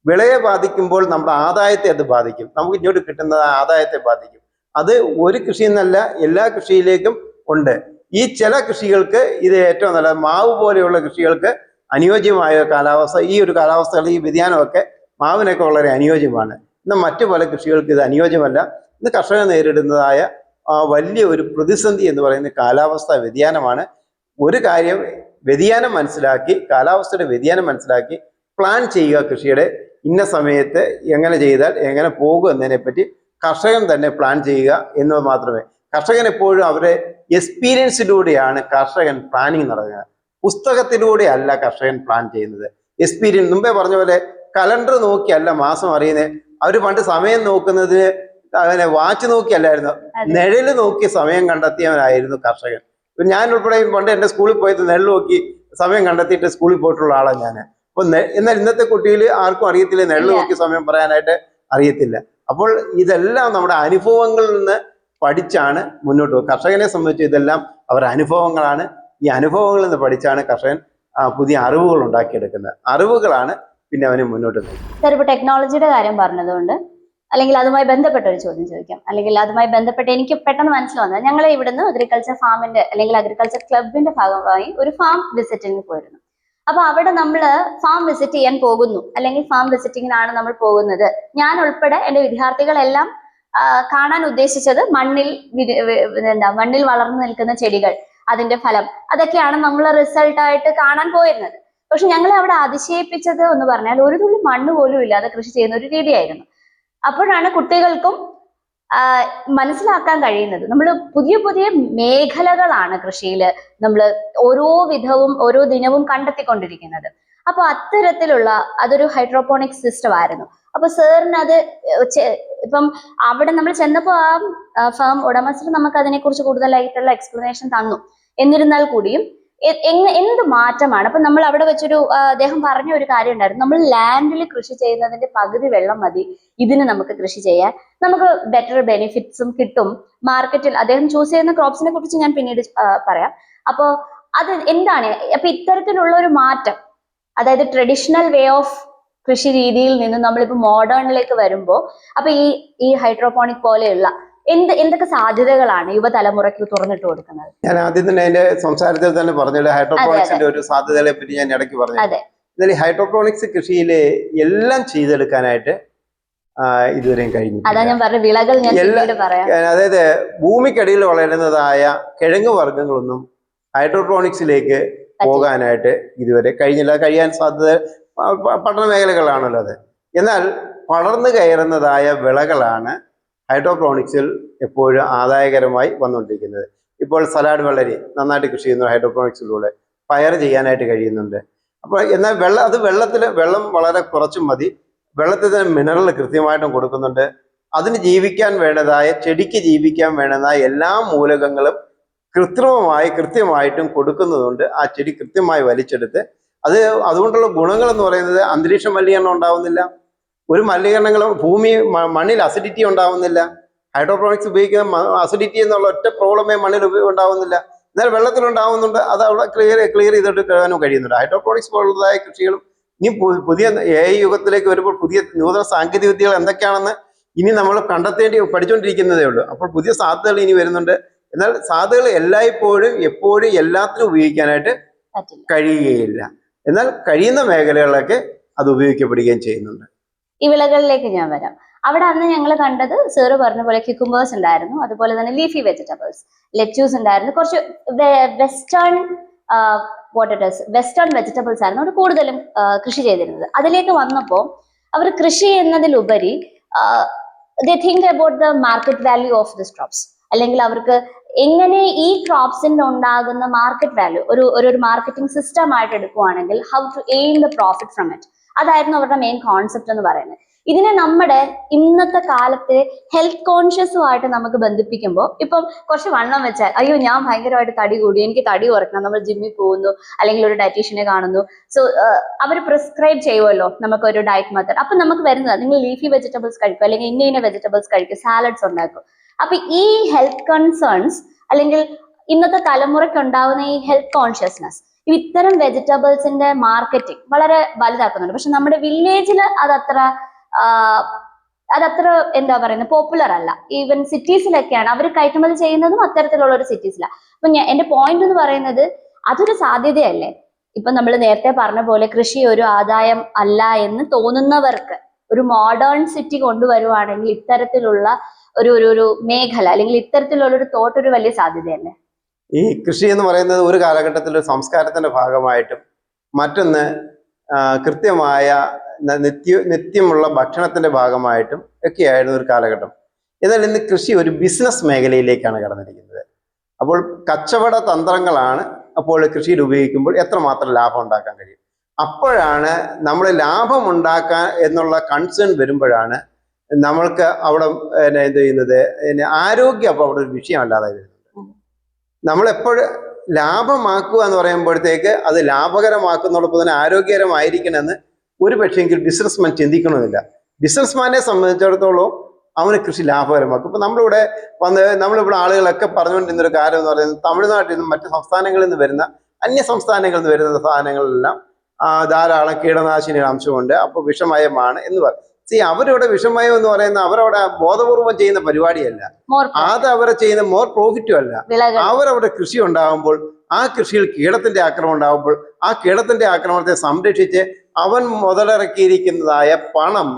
വിളയെ ബാധിക്കുമ്പോൾ നമ്മുടെ ആദായത്തെ അത് ബാധിക്കും, നമുക്ക് ഇങ്ങോട്ട് കിട്ടുന്ന ആദായത്തെ ബാധിക്കും. അത് ഒരു കൃഷി എന്നല്ല, എല്ലാ കൃഷിയിലേക്കും ഉണ്ട്. ഈ ചില കൃഷികൾക്ക് ഇത് ഏറ്റവും നല്ല, മാവ് പോലെയുള്ള കൃഷികൾക്ക് അനുയോജ്യമായ കാലാവസ്ഥ, ഈ ഒരു കാലാവസ്ഥകൾ ഈ വ്യതിയാനമൊക്കെ മാവിനൊക്കെ വളരെ അനുയോജ്യമാണ്. എന്നാൽ മറ്റു പല കൃഷികൾക്ക് ഇത് അനുയോജ്യമല്ല. ഇന്ന് കർഷകർ നേരിടുന്നതായ വലിയ ഒരു പ്രതിസന്ധി എന്ന് പറയുന്നത് കാലാവസ്ഥ വ്യതിയാനമാണ്. ഒരു കാര്യം കാലാവസ്ഥയുടെ വ്യതിയാനം മനസ്സിലാക്കി പ്ലാൻ ചെയ്യുക. കൃഷിയുടെ ഇന്ന സമയത്ത് എങ്ങനെ ചെയ്താൽ എങ്ങനെ പോകും എന്നതിനെപ്പറ്റി കർഷകൻ തന്നെ പ്ലാൻ ചെയ്യുക എന്നത് മാത്രമേ. കർഷകൻ എപ്പോഴും അവരുടെ എക്സ്പീരിയൻസിലൂടെയാണ് കർഷകൻ പ്ലാനിങ് നടത്തുന്നത്, പുസ്തകത്തിലൂടെ അല്ല കർഷകൻ പ്ലാൻ ചെയ്യുന്നത്. എക്സ്പീരിയൻസ്, മുമ്പേ പറഞ്ഞ പോലെ കലണ്ടർ നോക്കിയല്ല മാസം അറിയുന്നത്. അവർ പണ്ട് സമയം നോക്കുന്നത് അങ്ങനെ വാച്ച് നോക്കിയല്ലായിരുന്നു, നിഴല് നോക്കി സമയം കണ്ടെത്തിയവനായിരുന്നു കർഷകൻ. ഞാൻ ഉൾപ്പെടെ പണ്ട് എൻ്റെ സ്കൂളിൽ പോയത് നിഴൽ നോക്കി സമയം കണ്ടെത്തിയിട്ട് സ്കൂളിൽ പോയിട്ടുള്ള ആളാണ് ഞാൻ. അപ്പൊ എന്നാൽ ഇന്നത്തെ കുട്ടികൾ ആർക്കും അറിയത്തില്ല, നിഴൽ നോക്കി സമയം പറയാനായിട്ട് അറിയത്തില്ല. അപ്പോൾ ഇതെല്ലാം നമ്മുടെ അനുഭവങ്ങളിൽ നിന്ന് പഠിച്ചാണ് മുന്നോട്ട് പോകുക. കർഷകനെ സംബന്ധിച്ച് ഇതെല്ലാം അവരുടെ അനുഭവങ്ങളാണ്. ഈ അനുഭവങ്ങളിൽ നിന്ന് പഠിച്ചാണ് കർഷകൻ പുതിയ അറിവുകൾ ഉണ്ടാക്കിയെടുക്കുന്നത്. അറിവുകളാണ് പിന്നെ അവന് മുന്നോട്ട് പോകുന്നത്. സാർ, ഇപ്പോൾ ടെക്നോളജിയുടെ കാര്യം പറഞ്ഞതുകൊണ്ട് അല്ലെങ്കിൽ അതുമായി ബന്ധപ്പെട്ട ഒരു ചോദ്യം ചോദിക്കാം, അല്ലെങ്കിൽ അതുമായി ബന്ധപ്പെട്ട് എനിക്ക് പെട്ടെന്ന് മനസ്സിൽ വന്നത്, ഞങ്ങൾ ഇവിടുന്ന് അഗ്രികൾച്ചർ ഫാമിന്റെ അല്ലെങ്കിൽ അഗ്രികൾച്ചർ ക്ലബിന്റെ ഭാഗമായി ഒരു ഫാം വിസിറ്റിംഗ് പോയിരുന്നു. അപ്പൊ അവിടെ നമ്മൾ ഫാം വിസിറ്റ് ചെയ്യാൻ പോകുന്നു, അല്ലെങ്കിൽ ഫാം വിസിറ്റിങ്ങിനാണ് നമ്മൾ പോകുന്നത്. ഞാൻ ഉൾപ്പെടെ എൻ്റെ വിദ്യാർത്ഥികളെല്ലാം കാണാൻ ഉദ്ദേശിച്ചത് മണ്ണിൽ വളർന്നു നിൽക്കുന്ന ചെടികൾ, അതിന്റെ ഫലം, അതൊക്കെയാണ് നമ്മൾ റിസൾട്ടായിട്ട് കാണാൻ പോയിരുന്നത്. പക്ഷെ ഞങ്ങളെ അവിടെ അതിശയിപ്പിച്ചത് എന്ന് പറഞ്ഞാൽ ഒരു തുള്ളി മണ്ണ് പോലും ഇല്ലാതെ കൃഷി ചെയ്യുന്ന ഒരു രീതിയായിരുന്നു. അപ്പോഴാണ് കുട്ടികൾക്കും മനസ്സിലാക്കാൻ കഴിയുന്നത് നമ്മൾ പുതിയ പുതിയ മേഖലകളാണ് കൃഷിയിൽ നമ്മൾ ഓരോ ദിനവും കണ്ടെത്തിക്കൊണ്ടിരിക്കുന്നത്. അപ്പൊ അത്തരത്തിലുള്ള അതൊരു ഹൈഡ്രോപോണിക് സിസ്റ്റം ആയിരുന്നു. അപ്പൊ സാറിന് അത് ഇപ്പം അവിടെ നമ്മൾ ചെന്നപ്പോൾ ആ ഫാം ഉടമസ്ഥർ നമുക്ക് അതിനെക്കുറിച്ച് കൂടുതലായിട്ടുള്ള എക്സ്പ്ലനേഷൻ തന്നു. എന്നിരുന്നാൽ കൂടിയും എന്ത് മാറ്റമാണ് അപ്പൊ നമ്മൾ അവിടെ വെച്ചൊരു അദ്ദേഹം പറഞ്ഞ ഒരു കാര്യം ഉണ്ടായിരുന്നു, നമ്മൾ ലാൻഡിൽ കൃഷി ചെയ്യുന്നതിന്റെ പകുതി വെള്ളം മതി ഇതിന് നമുക്ക് കൃഷി ചെയ്യാൻ, നമുക്ക് ബെറ്റർ ബെനിഫിറ്റ്സും കിട്ടും മാർക്കറ്റിൽ. അദ്ദേഹം ചൂസ് ചെയ്യുന്ന ക്രോപ്സിനെ കുറിച്ച് ഞാൻ പിന്നീട് പറയാം. അപ്പോ അത് എന്താണ് അപ്പൊ ഇത്തരത്തിലുള്ള ഒരു മാറ്റം, അതായത് ട്രഡീഷണൽ വേ ഓഫ് കൃഷി രീതിയിൽ നിന്ന് നമ്മളിപ്പോൾ മോഡേണിലേക്ക് വരുമ്പോൾ അപ്പൊ ഈ ഹൈഡ്രോപോണിക് പോലെയുള്ള എന്തൊക്കെ സാധ്യതകളാണ് യുവതലമുറയ്ക്ക് തുറന്നിട്ട് കൊടുക്കുന്നത്? ഞാൻ ആദ്യം തന്നെ അതിന്റെ സംസാരത്തിൽ തന്നെ പറഞ്ഞത് ഹൈഡ്രോപോണിക്സിന്റെ ഒരു സാധ്യതകളെ പറ്റി ഞാൻ ഇടയ്ക്ക് പറഞ്ഞു. എന്നാൽ ഈ ഹൈഡ്രോപോണിക്സ് കൃഷിയിൽ എല്ലാം ചെയ്തെടുക്കാനായിട്ട് ഇതുവരെയും കഴിഞ്ഞു. അതാ ഞാൻ പറഞ്ഞ വിളകൾ ഞാൻ പിന്നീട് പറയാം. അതായത് ഭൂമിക്കടിയിൽ വളരുന്നതായ കിഴങ്ങ് വർഗ്ഗങ്ങളൊന്നും ഹൈഡ്രോപോണിക്സിലേക്ക് പോകാനായിട്ട് ഇതുവരെ കഴിഞ്ഞില്ല. കഴിയാൻ സാധ്യത പഠന മേഖലകളാണല്ലോ അത്. എന്നാൽ പടർന്നു കയറുന്നതായ വിളകളാണ് ഹൈഡ്രോപോണിക്സിൽ എപ്പോഴും ആദായകരമായി വന്നുകൊണ്ടിരിക്കുന്നത്. ഇപ്പോൾ സലാഡ് വളരെ നന്നായിട്ട് കൃഷി ചെയ്യുന്നു ഹൈഡ്രോപോണിക്സിലൂടെ. പയർ ചെയ്യാനായിട്ട് കഴിയുന്നുണ്ട്. അപ്പോൾ എന്നാൽ വെള്ളം വളരെ കുറച്ചും മതി. വെള്ളത്തിൽ തന്നെ മിനറൽ കൃത്യമായിട്ടും കൊടുക്കുന്നുണ്ട്. അതിന് ജീവിക്കാൻ വേണ്ടതായ, ചെടിക്ക് ജീവിക്കാൻ വേണ്ടതായ എല്ലാ മൂലകങ്ങളും കൃത്യമായിട്ടും കൊടുക്കുന്നതുകൊണ്ട് ആ ചെടി കൃത്യമായി വലിച്ചെടുത്ത് അതുകൊണ്ടുള്ള ഗുണങ്ങൾ എന്ന് പറയുന്നത് അന്തരീക്ഷ മലിനീകരണം ഉണ്ടാവുന്നില്ല. ഒരു മലിനീകരണങ്ങളും മണ്ണിൽ അസിഡിറ്റി ഉണ്ടാവുന്നില്ല. ഹൈഡ്രോപോണിക്സ് ഉപയോഗിക്കുന്ന അസിഡിറ്റി എന്നുള്ള ഒറ്റ പ്രോബ്ലമേ മണ്ണിൽ ഉണ്ടാവുന്നില്ല. എന്നാൽ വെള്ളത്തിലുണ്ടാവുന്നുണ്ട്. അത് അവിടെ ക്ലിയർ ചെയ്തിട്ട് കഴിയാനും കഴിയുന്നുണ്ട്. ഹൈഡ്രോപോണിക്സ് പോലുള്ളതായ കൃഷികളും ഇനി പുതിയ AI യുഗത്തിലേക്ക് വരുമ്പോൾ പുതിയ നൂതന സാങ്കേതിക വിദ്യകൾ എന്തൊക്കെയാണെന്ന് ഇനി നമ്മൾ പഠിച്ചുകൊണ്ടിരിക്കുന്നതേ ഉള്ളൂ. അപ്പോൾ പുതിയ സാധ്യതകൾ ഇനി വരുന്നുണ്ട്. എന്നാൽ സാധ്യതകൾ എപ്പോഴും എല്ലാത്തിനും ഉപയോഗിക്കാനായിട്ട് കഴിയുകയില്ല. എന്നാൽ കഴിയുന്ന മേഖലകളിലൊക്കെ അത് ഉപയോഗിക്കപ്പെടുകയും ചെയ്യുന്നുണ്ട്. ഈ വിളകളിലേക്ക് ഞാൻ വരാം. അവിടെ അന്ന് ഞങ്ങൾ കണ്ടത് സാറ് പറഞ്ഞ പോലെ ക്യുക്കുംബേഴ്സ് ഉണ്ടായിരുന്നു, അതുപോലെ തന്നെ ലീഫി വെജിറ്റബിൾസ്, ലെറ്റ്യൂസ് ഉണ്ടായിരുന്നു. കുറച്ച് വെസ്റ്റേൺ വെജിറ്റബിൾസ് ആയിരുന്നു അവർ കൂടുതലും കൃഷി ചെയ്തിരുന്നത്. അതിലേക്ക് വന്നപ്പോൾ അവർ കൃഷി എന്നതിലുപരി they think about the market value of this crops, അല്ലെങ്കിൽ അവർക്ക് എങ്ങനെ ഈ ക്രോപ്സിന്റെ ഉണ്ടാകുന്ന മാർക്കറ്റ് വാല്യൂ ഒരു മാർക്കറ്റിംഗ് സിസ്റ്റം ആയിട്ട് എടുക്കുവാണെങ്കിൽ how to aim the profit from it. അതായിരുന്നു അവരുടെ മെയിൻ കോൺസെപ്റ്റ് എന്ന് പറയുന്നത്. ഇതിനെ നമ്മുടെ ഇന്നത്തെ കാലത്തെ ഹെൽത്ത് കോൺഷ്യസുമായിട്ട് നമുക്ക് ബന്ധിപ്പിക്കുമ്പോൾ, ഇപ്പം കുറച്ച് വണ്ണം വെച്ചാൽ അയ്യോ ഞാൻ ഭയങ്കരമായിട്ട് തടി കൂടി, എനിക്ക് തടി കുറയ്ക്കണം, നമ്മൾ ജിമ്മിൽ പോകുന്നു അല്ലെങ്കിൽ ഒരു ഡയറ്റീഷ്യനെ കാണുന്നു, സോ അവർ പ്രിസ്ക്രൈബ് ചെയ്യുമല്ലോ നമുക്കൊരു ഡയറ്റ് മെത്തേഡ്. അപ്പൊ നമുക്ക് വരുന്നത് നിങ്ങൾ ലീഫി വെജിറ്റബിൾസ് കഴിക്കും, അല്ലെങ്കിൽ ഇന്ന വെജിറ്റബിൾസ് കഴിക്കും, സാലഡ്സ് ഉണ്ടാക്കും. അപ്പൊ ഈ ഹെൽത്ത് കൺസേൺസ് അല്ലെങ്കിൽ ഇന്നത്തെ തലമുറയ്ക്ക് ഉണ്ടാവുന്ന ഈ ഹെൽത്ത് കോൺഷ്യസ്നെസ് ഇത്തരം വെജിറ്റബിൾസിന്റെ മാർക്കറ്റിംഗ് വളരെ വലുതാക്കുന്നുണ്ട്. പക്ഷെ നമ്മുടെ വില്ലേജിൽ അതത്ര എന്താ പറയുന്നത് പോപ്പുലർ അല്ല. ഈവൻ സിറ്റീസിലൊക്കെയാണ് അവർ കയറ്റുമതി ചെയ്യുന്നതും അത്തരത്തിലുള്ള ഒരു സിറ്റീസിലാണ്. അപ്പൊ എന്റെ പോയിന്റ് എന്ന് പറയുന്നത് അതൊരു സാധ്യതയല്ലേ. ഇപ്പൊ നമ്മൾ നേരത്തെ പറഞ്ഞ പോലെ കൃഷി ഒരു ആദായം അല്ല എന്ന് തോന്നുന്നവർക്ക് ഒരു മോഡേൺ സിറ്റി കൊണ്ടുവരുവാണെങ്കിൽ ഇത്തരത്തിലുള്ള ഒരു മേഖല അല്ലെങ്കിൽ ഇത്തരത്തിലുള്ള ഒരു തോട്ട് ഒരു വലിയ സാധ്യതയല്ലേ. ഈ കൃഷി എന്ന് പറയുന്നത് ഒരു കാലഘട്ടത്തിൽ ഒരു സംസ്കാരത്തിന്റെ ഭാഗമായിട്ടും മറ്റൊന്ന് കൃത്യമായ നിത്യമുള്ള ഭക്ഷണത്തിന്റെ ഭാഗമായിട്ടും ഒക്കെയായിരുന്നു ഒരു കാലഘട്ടം. എന്നാൽ ഇന്ന് കൃഷി ഒരു ബിസിനസ് മേഖലയിലേക്കാണ് കടന്നിരിക്കുന്നത്. അപ്പോൾ കച്ചവട തന്ത്രങ്ങളാണ് അപ്പോൾ കൃഷിയിൽ ഉപയോഗിക്കുമ്പോൾ എത്രമാത്രം ലാഭം ഉണ്ടാക്കാൻ കഴിയും. അപ്പോഴാണ് നമ്മൾ ലാഭം ഉണ്ടാക്കാൻ എന്നുള്ള കൺസേൺ വരുമ്പോഴാണ് നമ്മൾക്ക് അവിടെ എന്ത് ചെയ്യുന്നത് ആരോഗ്യം അപ്പോൾ അവിടെ ഒരു വിഷയമല്ലാതെ വരുന്നുണ്ട്. നമ്മളെപ്പോഴും ലാഭമാക്കുക എന്ന് പറയുമ്പോഴത്തേക്ക് അത് ലാഭകരമാക്കുന്നതോടൊപ്പം തന്നെ ആരോഗ്യകരമായിരിക്കണമെന്ന് ഒരു പക്ഷേങ്കിൽ ബിസിനസ്മാൻ ചിന്തിക്കണമെന്നില്ല. ബിസിനസ്മാനെ സംബന്ധിച്ചിടത്തോളം അവന് കൃഷി ലാഭകരമാക്കും. ഇപ്പൊ നമ്മളിവിടെ ആളുകളൊക്കെ പറഞ്ഞുകൊണ്ടിരുന്നൊരു കാര്യം എന്ന് പറയുന്നത് തമിഴ്നാട്ടിൽ നിന്നും മറ്റ് സംസ്ഥാനങ്ങളിൽ നിന്ന് വരുന്ന അന്യ സംസ്ഥാനങ്ങളിൽ നിന്ന് വരുന്ന സാധനങ്ങളെല്ലാം ധാരാളം കീടനാശിനിയുടെ അംശമുണ്ട്, അപ്പോൾ വിഷമയമാണ് എന്ന് പറയും. അവരവിടെ വിഷമയം എന്ന് പറയുന്ന അവരവിടെ ബോധപൂർവം ചെയ്യുന്ന പരിപാടിയല്ല, അത് അവരെ ചെയ്യുന്ന മോർ പ്രോഫിറ്റും അല്ല. അവരവിടെ കൃഷി ഉണ്ടാകുമ്പോൾ ആ കൃഷിയിൽ കീടത്തിന്റെ ആക്രമണം ഉണ്ടാകുമ്പോൾ ആ കീടത്തിന്റെ ആക്രമണത്തെ സംരക്ഷിച്ച് അവൻ മുതലിറക്കിയിരിക്കുന്നതായ പണം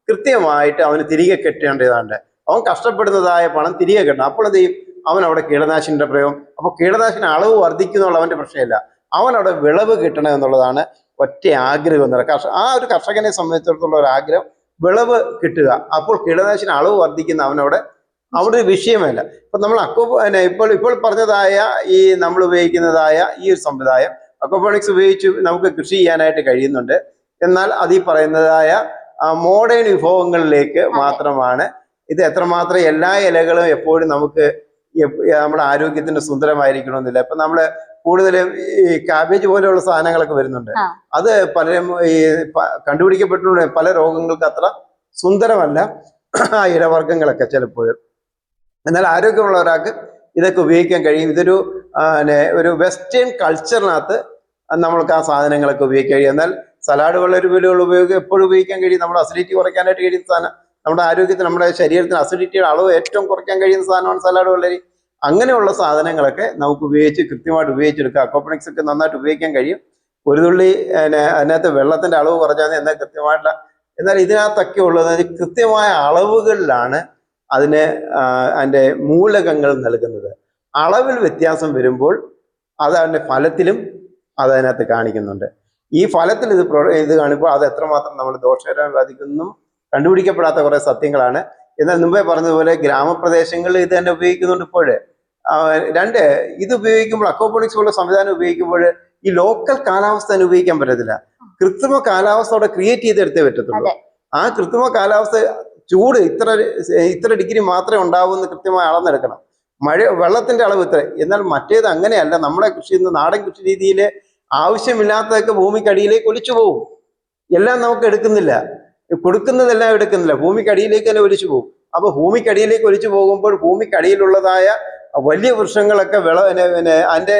കൃത്യമായിട്ട് അവന് തിരികെ കെട്ടേണ്ടതുണ്ട്. അവൻ കഷ്ടപ്പെടുന്നതായ പണം തിരികെ കെട്ടണം. അപ്പോൾ എന്ത് ചെയ്യും? അവൻ അവിടെ കീടനാശിനിയുടെ പ്രയോഗം. അപ്പോൾ കീടനാശിനി അളവ് വർദ്ധിക്കുന്നുള്ള അവന്റെ പ്രശ്നമില്ല, അവനവിടെ വിളവ് കിട്ടണം എന്നുള്ളതാണ് ഒറ്റ ആഗ്രഹം എന്ന് ആ ഒരു കർഷകനെ സംബന്ധിച്ചിടത്തോളം ഒരു ആഗ്രഹം വിളവ് കിട്ടുക. അപ്പോൾ കീടനാശിനി അളവ് വർദ്ധിക്കുന്ന അവിടെ ഒരു വിഷയമല്ല. ഇപ്പൊ നമ്മൾ ഇപ്പോൾ പറഞ്ഞതായ ഈ നമ്മൾ ഉപയോഗിക്കുന്നതായ ഈ ഒരു സമ്പ്രദായം അക്വാപോണിക്സ് ഉപയോഗിച്ച് നമുക്ക് കൃഷി ചെയ്യാനായിട്ട് കഴിയുന്നുണ്ട്. എന്നാൽ അത് ഈ പറയുന്നതായ മോഡേൺ വിഭവങ്ങളിലേക്ക് മാത്രമാണ്. ഇത് എത്രമാത്രം എല്ലാ ഇലകളും എപ്പോഴും നമുക്ക് നമ്മുടെ ആരോഗ്യത്തിന് സുന്ദരമായിരിക്കണമെന്നില്ല. ഇപ്പൊ നമ്മള് കൂടുതലും ഈ കാബേജ് പോലെയുള്ള സാധനങ്ങളൊക്കെ വരുന്നുണ്ട്, അത് പലരും ഈ കണ്ടുപിടിക്കപ്പെട്ടിട്ടുണ്ട്. പല രോഗങ്ങൾക്ക് അത്ര സുന്ദരമല്ല ആ ഇലവർഗ്ഗങ്ങളൊക്കെ ചിലപ്പോഴും. എന്നാൽ ആരോഗ്യമുള്ള ഒരാൾക്ക് ഇതൊക്കെ ഉപയോഗിക്കാൻ കഴിയും. ഇതൊരു ഒരു വെസ്റ്റേൺ കൾച്ചറിനകത്ത് നമ്മൾക്ക് ആ സാധനങ്ങളൊക്കെ ഉപയോഗിക്കാൻ കഴിയും. എന്നാൽ സലാഡ് വളരെ എപ്പോഴും ഉപയോഗിക്കാൻ കഴിയും. നമ്മുടെ അസിഡിറ്റി കുറയ്ക്കാനായിട്ട് കഴിയുന്ന നമ്മുടെ ആരോഗ്യത്തിന്, നമ്മുടെ ശരീരത്തിന് അസിഡിറ്റിയുടെ അളവ് ഏറ്റവും കുറയ്ക്കാൻ കഴിയുന്ന സാധനമാണ് സലാഡ് വെള്ളരി. അങ്ങനെയുള്ള സാധനങ്ങളൊക്കെ നമുക്ക് ഉപയോഗിച്ച് കൃത്യമായിട്ട് ഉപയോഗിച്ചെടുക്കുക. അക്വാപോണിക്സ് ഒക്കെ നന്നായിട്ട് ഉപയോഗിക്കാൻ കഴിയും. ഒരു തുള്ളി അതിനകത്ത് വെള്ളത്തിന്റെ അളവ് കുറഞ്ഞാൽ എന്നാൽ കൃത്യമായിട്ടുള്ള, എന്നാൽ ഇതിനകത്തൊക്കെ ഉള്ളത് കൃത്യമായ അളവുകളിലാണ് അതിന് അതിൻ്റെ മൂലകങ്ങൾ നൽകുന്നത്. അളവിൽ വ്യത്യാസം വരുമ്പോൾ അത് അതിൻ്റെ ഫലത്തിലും അതിനകത്ത് കാണിക്കുന്നുണ്ട്. ഈ ഫലത്തിൽ ഇത് കാണിക്കുമ്പോൾ അത് എത്രമാത്രം നമ്മൾ ദോഷകരമായി ബാധിക്കുന്നു കണ്ടുപിടിക്കപ്പെടാത്ത കുറേ സത്യങ്ങളാണ്. എന്നാൽ മുമ്പേ പറഞ്ഞതുപോലെ ഗ്രാമപ്രദേശങ്ങളിൽ ഇത് തന്നെ ഉപയോഗിക്കുന്നുണ്ട് ഇപ്പോൾ. രണ്ട്, ഇത് ഉപയോഗിക്കുമ്പോൾ അക്വാപോണിക്സ് പോലുള്ള സംവിധാനം ഉപയോഗിക്കുമ്പോൾ ഈ ലോക്കൽ കാലാവസ്ഥ ഉപയോഗിക്കാൻ പറ്റത്തില്ല. കൃത്രിമ കാലാവസ്ഥ അവിടെ ക്രിയേറ്റ് ചെയ്തെടുത്തേ പറ്റത്തുള്ളൂ. ആ കൃത്രിമ കാലാവസ്ഥ ചൂട് ഇത്ര ഡിഗ്രി മാത്രമേ ഉണ്ടാവൂ എന്ന് കൃത്യമായി അളന്നെടുക്കണം. വെള്ളത്തിന്റെ അളവ് ഇത്ര. എന്നാൽ മറ്റേത് അങ്ങനെയല്ല. നമ്മുടെ കൃഷി നാടൻ കൃഷി രീതിയിൽ ആവശ്യമില്ലാത്തതൊക്കെ ഭൂമിക്കടിയിലേക്ക് ഒലിച്ചു പോകും. എല്ലാം നമുക്ക് എടുക്കുന്നില്ല, കൊടുക്കുന്നതെല്ലാം എടുക്കുന്നില്ല, ഭൂമിക്കടിയിലേക്ക് തന്നെ ഒലിച്ചു പോകും. അപ്പൊ ഭൂമിക്കടിയിലേക്ക് ഒലിച്ചു പോകുമ്പോൾ ഭൂമിക്കടിയിലുള്ളതായ വലിയ വൃക്ഷങ്ങളൊക്കെ അതിന്റെ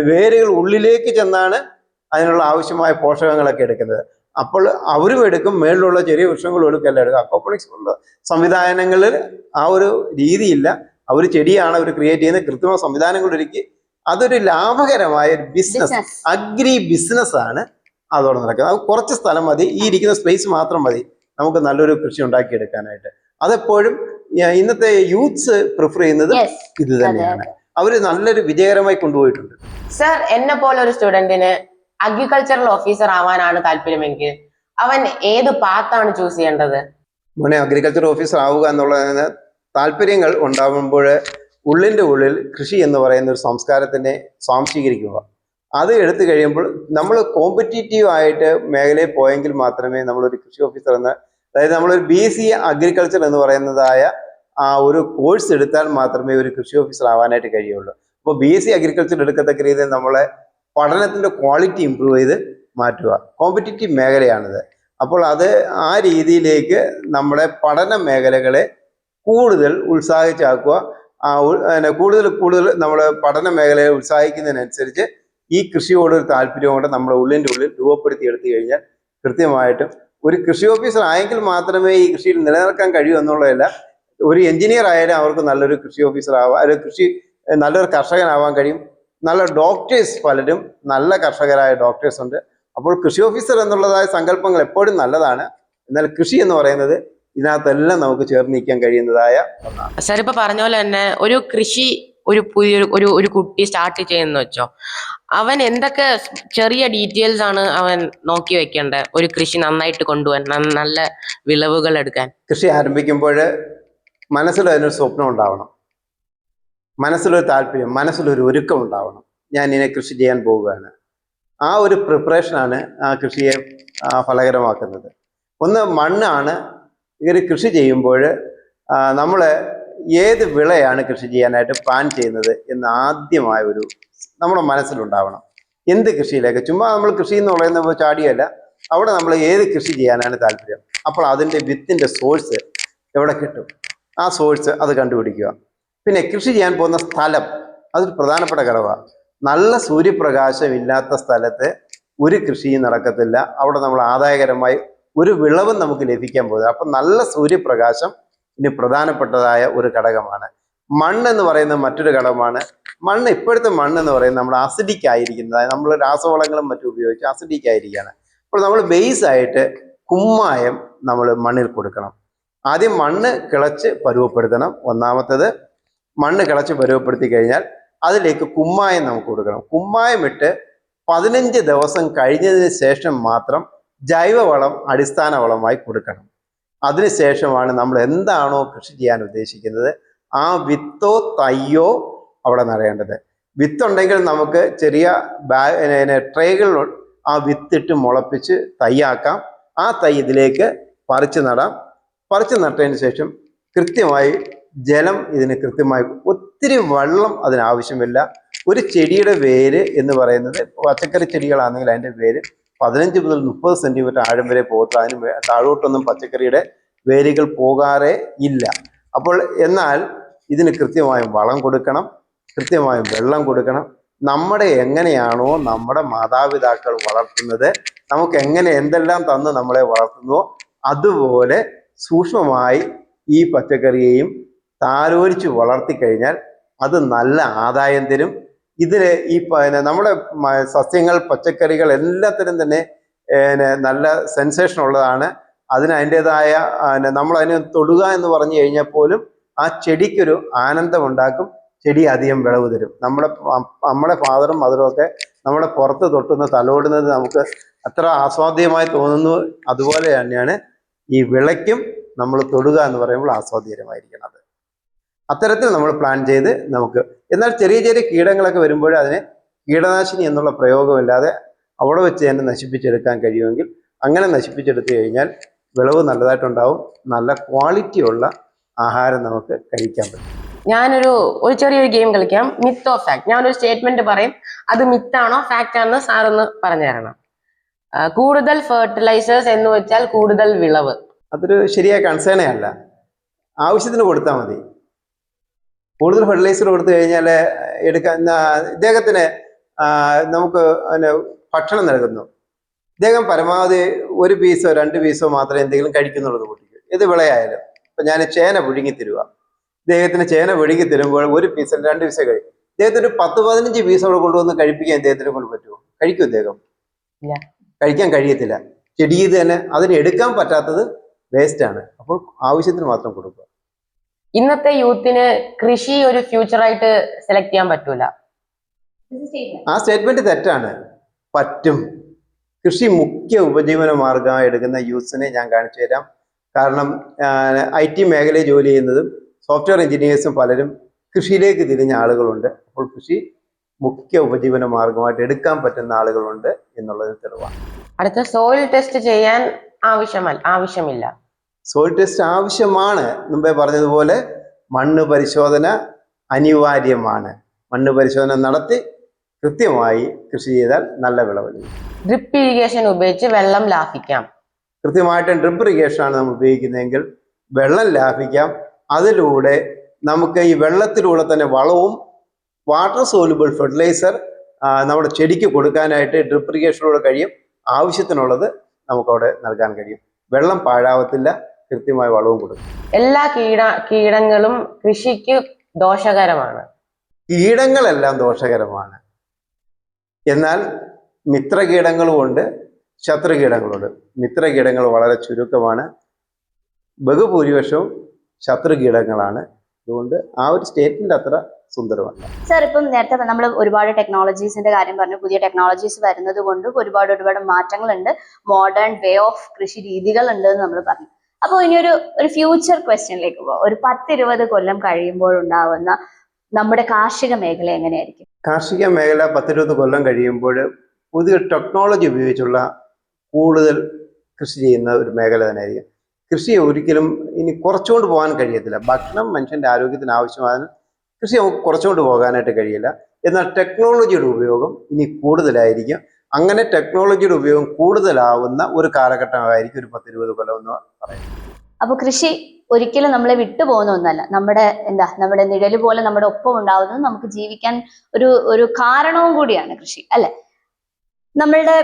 വേരുകൾ ഉള്ളിലേക്ക് ചെന്നാണ് അതിനുള്ള ആവശ്യമായ പോഷകങ്ങളൊക്കെ എടുക്കുന്നത്. അപ്പോൾ അവരും എടുക്കും, മേളിലുള്ള ചെറിയ വൃക്ഷങ്ങളും എടുക്കും. അക്വാപോണിക്സ് പോലുള്ള സംവിധാനങ്ങളിൽ ആ ഒരു രീതിയില്ല. അവർ ചെടിയാണ് അവർ ക്രിയേറ്റ് ചെയ്യുന്ന കൃത്രിമ സംവിധാനങ്ങൾ ഒരുക്കി. അതൊരു ലാഭകരമായ ഒരു ബിസിനസ്, അഗ്രി ബിസിനസ് ആണ് അതോടെ നടക്കുന്നത്. അത് കുറച്ച് സ്ഥലം മതി, ഈ ഇരിക്കുന്ന സ്പേസ് മാത്രം മതി നമുക്ക് നല്ലൊരു കൃഷി ഉണ്ടാക്കിയെടുക്കാനായിട്ട്. അതെപ്പോഴും ഇന്നത്തെ യൂത്ത്സ് പ്രിഫർ ചെയ്യുന്നത് ഇത് തന്നെയാണ്. അവര് നല്ലൊരു വിജയകരമായി കൊണ്ടുപോയിട്ടുണ്ട്. സർ, എന്നെ പോലെ ഒരു സ്റ്റുഡന്റിന് അഗ്രികൾച്ചറൽ ഓഫീസർ ആവാനാണ് താല്പര്യമെങ്കിൽ അവൻ ഏത് പാത്താണ് ചൂസ് ചെയ്യേണ്ടത്? മോനെ, അഗ്രികൾച്ചർ ഓഫീസർ ആവുക എന്നുള്ളതിന് താല്പര്യങ്ങൾ ഉണ്ടാകുമ്പോൾ ഉള്ളിൻ്റെ ഉള്ളിൽ കൃഷി എന്ന് പറയുന്ന ഒരു സംസ്കാരത്തിനെ സ്വാംശീകരിക്കുക. അത് എടുത്തു കഴിയുമ്പോൾ നമ്മൾ കോമ്പറ്റീറ്റീവ് ആയിട്ട് മേഖലയിൽ പോയെങ്കിൽ മാത്രമേ നമ്മളൊരു കൃഷി ഓഫീസർ അതായത് നമ്മളൊരു BSc അഗ്രികൾച്ചർ എന്ന് പറയുന്നതായ ആ ഒരു കോഴ്സ് എടുത്താൽ മാത്രമേ ഒരു കൃഷി ഓഫീസർ ആവാനായിട്ട് കഴിയുള്ളൂ. അപ്പോൾ BSc അഗ്രികൾച്ചർ എടുക്കത്തക്ക രീതിയിൽ നമ്മളെ പഠനത്തിന്റെ ക്വാളിറ്റി ഇമ്പ്രൂവ് ചെയ്ത് മാറ്റുക. കോമ്പറ്റീറ്റീവ് മേഖലയാണിത്. അപ്പോൾ അത് ആ രീതിയിലേക്ക് നമ്മുടെ പഠന മേഖലകളെ കൂടുതൽ ഉത്സാഹിച്ചാക്കുക. കൂടുതൽ നമ്മൾ പഠന മേഖലയെ ഉത്സാഹിക്കുന്നതിനനുസരിച്ച് ഈ കൃഷിയോട് ഒരു താല്പര്യം കൊണ്ട് നമ്മുടെ ഉള്ളിൻ്റെ ഉള്ളിൽ രൂപപ്പെടുത്തി എടുത്തു കഴിഞ്ഞാൽ കൃത്യമായിട്ടും ഒരു കൃഷി ഓഫീസർ ആയെങ്കിൽ മാത്രമേ ഈ കൃഷിയിൽ നിലനിൽക്കാൻ കഴിയൂ എന്നുള്ളതല്ല. ഒരു എഞ്ചിനീയർ ആയാലും അവർക്ക് നല്ലൊരു കൃഷി ഓഫീസർ ആവാം, നല്ലൊരു കർഷകനാവാൻ കഴിയും. നല്ല ഡോക്ടേഴ്സ്, പലരും നല്ല കർഷകരായ ഡോക്ടേഴ്സ് ഉണ്ട്. അപ്പോൾ കൃഷി ഓഫീസർ എന്നുള്ളതായ സങ്കല്പങ്ങൾ എപ്പോഴും നല്ലതാണ്. എന്നാൽ കൃഷി എന്ന് പറയുന്നത് ഇതിനകത്തെല്ലാം നമുക്ക് ചേർന്ന് നിൽക്കാൻ കഴിയുന്നതായ ഒന്നാണ്. സാർ ഇപ്പൊ പറഞ്ഞ പോലെ തന്നെ ഒരു കൃഷി ഒരു കുട്ടി സ്റ്റാർട്ട് ചെയ്യുന്ന വെച്ചോ, അവൻ എന്തൊക്കെ ചെറിയ ഡീറ്റെയിൽസ് ആണ് അവൻ നോക്കി വെക്കേണ്ടത് ഒരു കൃഷി നന്നായിട്ട് കൊണ്ടുപോകാൻ, നല്ല വിളവുകൾ എടുക്കാൻ? കൃഷി ആരംഭിക്കുമ്പോൾ മനസ്സിൽ അതിനൊരു സ്വപ്നം ഉണ്ടാവണം, മനസ്സിലൊരു താല്പര്യം, മനസ്സിലൊരു ഒരുക്കം ഉണ്ടാവണം. ഞാൻ ഇതിനെ കൃഷി ചെയ്യാൻ പോവുകയാണ്. ആ ഒരു പ്രിപ്പറേഷനാണ് ആ കൃഷിയെ ഫലകരമാക്കുന്നത്. ഒന്ന്, മണ്ണാണ്. ഇങ്ങനെ കൃഷി ചെയ്യുമ്പോൾ നമ്മൾ ഏത് വിളയാണ് കൃഷി ചെയ്യാനായിട്ട് പ്ലാൻ ചെയ്യുന്നത് എന്ന് ആദ്യമായ ഒരു നമ്മുടെ മനസ്സിലുണ്ടാവണം. എന്ത് കൃഷിയിലേക്ക്, ചുമ്മാ നമ്മൾ കൃഷി എന്ന് പറയുന്നത് ചാടിയല്ല, അവിടെ നമ്മൾ ഏത് കൃഷി ചെയ്യാനാണ് താല്പര്യം. അപ്പോൾ അതിൻ്റെ വിത്തിൻ്റെ സോഴ്സ് എവിടെ കിട്ടും, ആ സോഴ്സ് അത് കണ്ടുപിടിക്കുക. പിന്നെ കൃഷി ചെയ്യാൻ പോകുന്ന സ്ഥലം, അതൊരു പ്രധാനപ്പെട്ട ഘടകമാണ്. നല്ല സൂര്യപ്രകാശം ഇല്ലാത്ത സ്ഥലത്ത് ഒരു കൃഷിയും നടക്കത്തില്ല. അവിടെ നമ്മൾ ആദായകരമായി ഒരു വിളവും നമുക്ക് ലഭിക്കാൻ പോകുന്നത്. അപ്പം നല്ല സൂര്യപ്രകാശം ഇനി പ്രധാനപ്പെട്ടതായ ഒരു ഘടകമാണ്. മണ്ണ് എന്ന് പറയുന്ന മറ്റൊരു ഘടകമാണ്. ഇപ്പോഴത്തെ മണ്ണ് എന്ന് പറയുന്നത് നമ്മൾ അസിഡിക് ആയിരിക്കുന്നത്, നമ്മൾ രാസവളങ്ങളും മറ്റും ഉപയോഗിച്ച് അസിഡിക് ആയിരിക്കുകയാണ്. അപ്പോൾ നമ്മൾ ബേസ് ആയിട്ട് കുമ്മായം നമ്മൾ മണ്ണിൽ കൊടുക്കണം. ആദ്യം മണ്ണ് കിളച്ച് പരുവപ്പെടുത്തണം. ഒന്നാമത്തേത് മണ്ണ് കിളച്ച് പരുവപ്പെടുത്തി കഴിഞ്ഞാൽ അതിലേക്ക് കുമ്മായം നമുക്ക് കൊടുക്കണം. കുമ്മായം ഇട്ട് 15 ദിവസം കഴിഞ്ഞതിന് ശേഷം മാത്രം ജൈവവളം അടിസ്ഥാന വളമായി കൊടുക്കണം. അതിനുശേഷമാണ് നമ്മൾ എന്താണോ കൃഷി ചെയ്യാൻ ഉദ്ദേശിക്കുന്നത് ആ വിത്തോ തയ്യോ അവിടെ നടേണ്ടത്. വിത്തുണ്ടെങ്കിൽ നമുക്ക് ചെറിയ ട്രേകളിൽ ആ വിത്തിട്ട് മുളപ്പിച്ച് തയ്യാക്കാം. ആ തൈ ഇതിലേക്ക് പറിച്ചു നടാം. പറിച്ചു നട്ടതിന് ശേഷം കൃത്യമായി ജലം ഇതിന് കൃത്യമായി, ഒത്തിരി വെള്ളം അതിനാവശ്യമില്ല. ഒരു ചെടിയുടെ വേര് എന്ന് പറയുന്നത്, പച്ചക്കറി ചെടികളാണെങ്കിൽ അതിൻ്റെ വേര് 15 മുതൽ 30 സെന്റിമീറ്റർ ആഴം വരെ പോകത്തില്ല. അതിന് താഴോട്ടൊന്നും പച്ചക്കറിയുടെ വേരുകൾ പോകാറേ ഇല്ല. അപ്പോൾ എന്നാൽ ഇതിന് കൃത്യമായും വളം കൊടുക്കണം, കൃത്യമായും വെള്ളം കൊടുക്കണം. എങ്ങനെയാണോ നമ്മുടെ മാതാപിതാക്കൾ വളർത്തുന്നത്, നമുക്ക് എന്തെല്ലാം തന്ന് നമ്മളെ വളർത്തുന്നുവോ അതുപോലെ സൂക്ഷ്മമായി ഈ പച്ചക്കറിയെയും താലോലിച്ച് വളർത്തിക്കഴിഞ്ഞാൽ അത് നല്ല ആദായം തരും. ഇതിൽ ഈ നമ്മുടെ സസ്യങ്ങൾ, പച്ചക്കറികൾ എല്ലാത്തിനും തന്നെ നല്ല സെൻസേഷൻ ഉള്ളതാണ്. അതിൻ്റെതായ നമ്മളതിനെ തൊടുക എന്ന് പറഞ്ഞു കഴിഞ്ഞാൽ പോലും ആ ചെടിക്കൊരു ആനന്ദമുണ്ടാക്കും. ചെടി അധികം വിളവ് തരും. നമ്മുടെ ഫാദറും മദറും ഒക്കെ നമ്മുടെ പുറത്ത് തൊട്ടുന്ന തലോടുന്നത് നമുക്ക് അത്ര ആസ്വാദ്യമായി തോന്നുന്നു. അതുപോലെ തന്നെയാണ് ഈ വിളയ്ക്കും നമ്മൾ തൊടുക എന്ന് പറയുമ്പോൾ ആസ്വാദ്യകരമായിരിക്കണം. അത്തരത്തിൽ നമ്മൾ പ്ലാൻ ചെയ്ത് നമുക്ക്, എന്നാൽ ചെറിയ ചെറിയ കീടങ്ങളൊക്കെ വരുമ്പോൾ അതിനെ കീടനാശിനി എന്നുള്ള പ്രയോഗമില്ലാതെ അവിടെ വെച്ച് തന്നെ നശിപ്പിച്ചെടുക്കാൻ കഴിയുമെങ്കിൽ അങ്ങനെ നശിപ്പിച്ചെടുത്തു കഴിഞ്ഞാൽ വിളവ് നല്ലതായിട്ടുണ്ടാവും. നല്ല ക്വാളിറ്റിയുള്ള ആഹാരം നമുക്ക് കഴിക്കാൻ പറ്റും. ഞാനൊരു ചെറിയൊരു ഗെയിം കളിക്കാം, മിത്ത് ഓഫ് ഫാക്ട്. ഞാനൊരു സ്റ്റേറ്റ്മെന്റ് പറയും, അത് മിത്താണോ ഫാക്റ്റ് ആണെന്ന് സാറൊന്ന് പറഞ്ഞു തരണം. കൂടുതൽ ഫെർട്ടിലൈസേഴ്സ് എന്ന് വെച്ചാൽ കൂടുതൽ വിളവ്. അതൊരു ശരിയായ കൺസേണേ അല്ല. ആവശ്യത്തിന് കൊടുത്താൽ മതി. കൂടുതൽ ഫെർട്ടിലൈസർ കൊടുത്തു കഴിഞ്ഞാൽ ഇദ്ദേഹത്തിന് നമുക്ക് ഭക്ഷണം നൽകുന്നു. ഇദ്ദേഹം പരമാവധി 1 പീസോ 2 പീസോ മാത്രമേ എന്തെങ്കിലും കഴിക്കുന്നുള്ളത് കുട്ടിക്ക്. ഇത് വിളയായാലും ഇപ്പം ഞാൻ ചേന പുഴുങ്ങി തരുക, ഇദ്ദേഹത്തിന് ചേന പുഴുങ്ങി തരുമ്പോൾ 1 പീസ് 2 പീസേ കഴിക്കും. ഇദ്ദേഹത്തിന് 10-15 പീസോടെ കൊണ്ടുവന്ന് കഴിപ്പിക്കാൻ ഇദ്ദേഹത്തിനെ കൊണ്ട് പറ്റുമോ? കഴിക്കും ഇദ്ദേഹം? കഴിക്കാൻ കഴിയത്തില്ല. ചെടിയിൽ തന്നെ അതിന് എടുക്കാൻ പറ്റാത്തത് വേസ്റ്റാണ്. അപ്പോൾ ആവശ്യത്തിന് മാത്രം കൊടുക്കുക. ഇന്നത്തെ യൂത്തിന് കൃഷി ഒരു ഫ്യൂച്ചറായിട്ട് സെലക്ട് ചെയ്യാൻ പറ്റൂല. ആ സ്റ്റേറ്റ്മെന്റ് തെറ്റാണ്. പറ്റും. കൃഷി മുഖ്യ ഉപജീവന മാർഗമായി എടുക്കുന്ന യൂത്ത്സിനെ ഞാൻ കാണിച്ചു തരാം. കാരണം IT മേഖലയിൽ ജോലി ചെയ്യുന്നതും സോഫ്റ്റ്വെയർ എഞ്ചിനീയേഴ്സും പലരും കൃഷിയിലേക്ക് തിരിഞ്ഞ ആളുകളുണ്ട്. അപ്പോൾ കൃഷി മുഖ്യ ഉപജീവന മാർഗമായിട്ട് എടുക്കാൻ പറ്റുന്ന ആളുകളുണ്ട് എന്നുള്ളത് തെളിവാണ്. അടുത്ത സോയിൽ ടെസ്റ്റ് ചെയ്യാൻ ആവശ്യമില്ല. സോയിൽ ടെസ്റ്റ് ആവശ്യമാണ്. മുമ്പേ പറഞ്ഞതുപോലെ മണ്ണ് പരിശോധന അനിവാര്യമാണ്. മണ്ണ് പരിശോധന നടത്തി കൃത്യമായി കൃഷി ചെയ്താൽ നല്ല വിളവ് ലഭിക്കും. ഡ്രിപ്പ് ഇറിഗേഷൻ ഉപയോഗിച്ച് വെള്ളം ലാഭിക്കാം. കൃത്യമായിട്ടും ഡ്രിപ്പ് ഇറിഗേഷനാണ് നമ്മൾ ഉപയോഗിക്കുന്നതെങ്കിൽ വെള്ളം ലാഭിക്കാം. അതിലൂടെ നമുക്ക് ഈ വെള്ളത്തിലൂടെ തന്നെ വളവും വാട്ടർ സോലുബിൾ ഫെർട്ടിലൈസർ നമ്മുടെ ചെടിക്ക് കൊടുക്കാനായിട്ട് ഡ്രിപ്പ് ഇറിഗേഷനിലൂടെ കഴിയും. ആവശ്യത്തിനുള്ളത് നമുക്കവിടെ നൽകാൻ കഴിയും. വെള്ളം പാഴാവത്തില്ല. കൃത്യമായ വളവും കൊടുക്കും. എല്ലാ കീടങ്ങളും കൃഷിക്ക് ദോഷകരമാണ്. കീടങ്ങളെല്ലാം ദോഷകരമാണ്. എന്നാൽ മിത്രകീടങ്ങളുമുണ്ട്, ശത്രുകീടങ്ങളുണ്ട്. മിത്രകീടങ്ങൾ വളരെ ചുരുക്കമാണ്. ബഹുഭൂരിപക്ഷവും ശത്രുകീടങ്ങളാണ്. അതുകൊണ്ട് ആ ഒരു സ്റ്റേറ്റ്മെന്റ് അത്ര സുന്ദരമല്ല. സർ, ഇപ്പം നേരത്തെ നമ്മൾ ഒരുപാട് ടെക്നോളജീസിന്റെ കാര്യം പറഞ്ഞു. പുതിയ ടെക്നോളജീസ് വരുന്നത് കൊണ്ട് ഒരുപാട് മാറ്റങ്ങളുണ്ട്. മോഡേൺ വേ ഓഫ് കൃഷി രീതികൾ ഉണ്ട് എന്ന് നമ്മൾ പറഞ്ഞു. അപ്പോൾ ഇനി ഒരു ഫ്യൂച്ചർ ക്വസ്റ്റ്യനിലേക്ക് പോകാം. ഒരു 10-20 കൊല്ലം കഴിയുമ്പോൾ ഉണ്ടാവുന്ന നമ്മുടെ കാർഷിക മേഖല എങ്ങനെയായിരിക്കും? കാർഷിക മേഖല 10-20 കൊല്ലം കഴിയുമ്പോൾ പുതിയ ടെക്നോളജി ഉപയോഗിച്ചുള്ള കൂടുതൽ കൃഷി ചെയ്യുന്ന ഒരു മേഖല തന്നെയായിരിക്കും. കൃഷിയെ ഒരിക്കലും ഇനി കുറച്ചുകൊണ്ട് പോകാൻ കഴിയത്തില്ല. ഭക്ഷണം മനുഷ്യൻ്റെ ആരോഗ്യത്തിന് ആവശ്യമാണ്. കൃഷി നമുക്ക് കുറച്ചുകൊണ്ട് പോകാനായിട്ട് കഴിയില്ല. എന്നാൽ ടെക്നോളജിയുടെ ഉപയോഗം ഇനി കൂടുതലായിരിക്കും. അങ്ങനെ ടെക്നോളജിയുടെ ഉപയോഗം കൂടുതലാവുന്ന ഒരു കാലഘട്ടമായിരിക്കും ഒരു 10-20 കൊല്ലം എന്ന് പറയുന്നത്. അപ്പോൾ കൃഷി ഒരിക്കലും നമ്മളെ വിട്ടുപോകുന്ന ഒന്നല്ല. നമ്മുടെ നിഴല് പോലെ നമ്മുടെ ഒപ്പം ഉണ്ടാവുന്നത് നമുക്ക് ജീവിക്കാൻ ഒരു കാരണവും കൂടിയാണ് കൃഷി, അല്ലെ? നമ്മളുടെ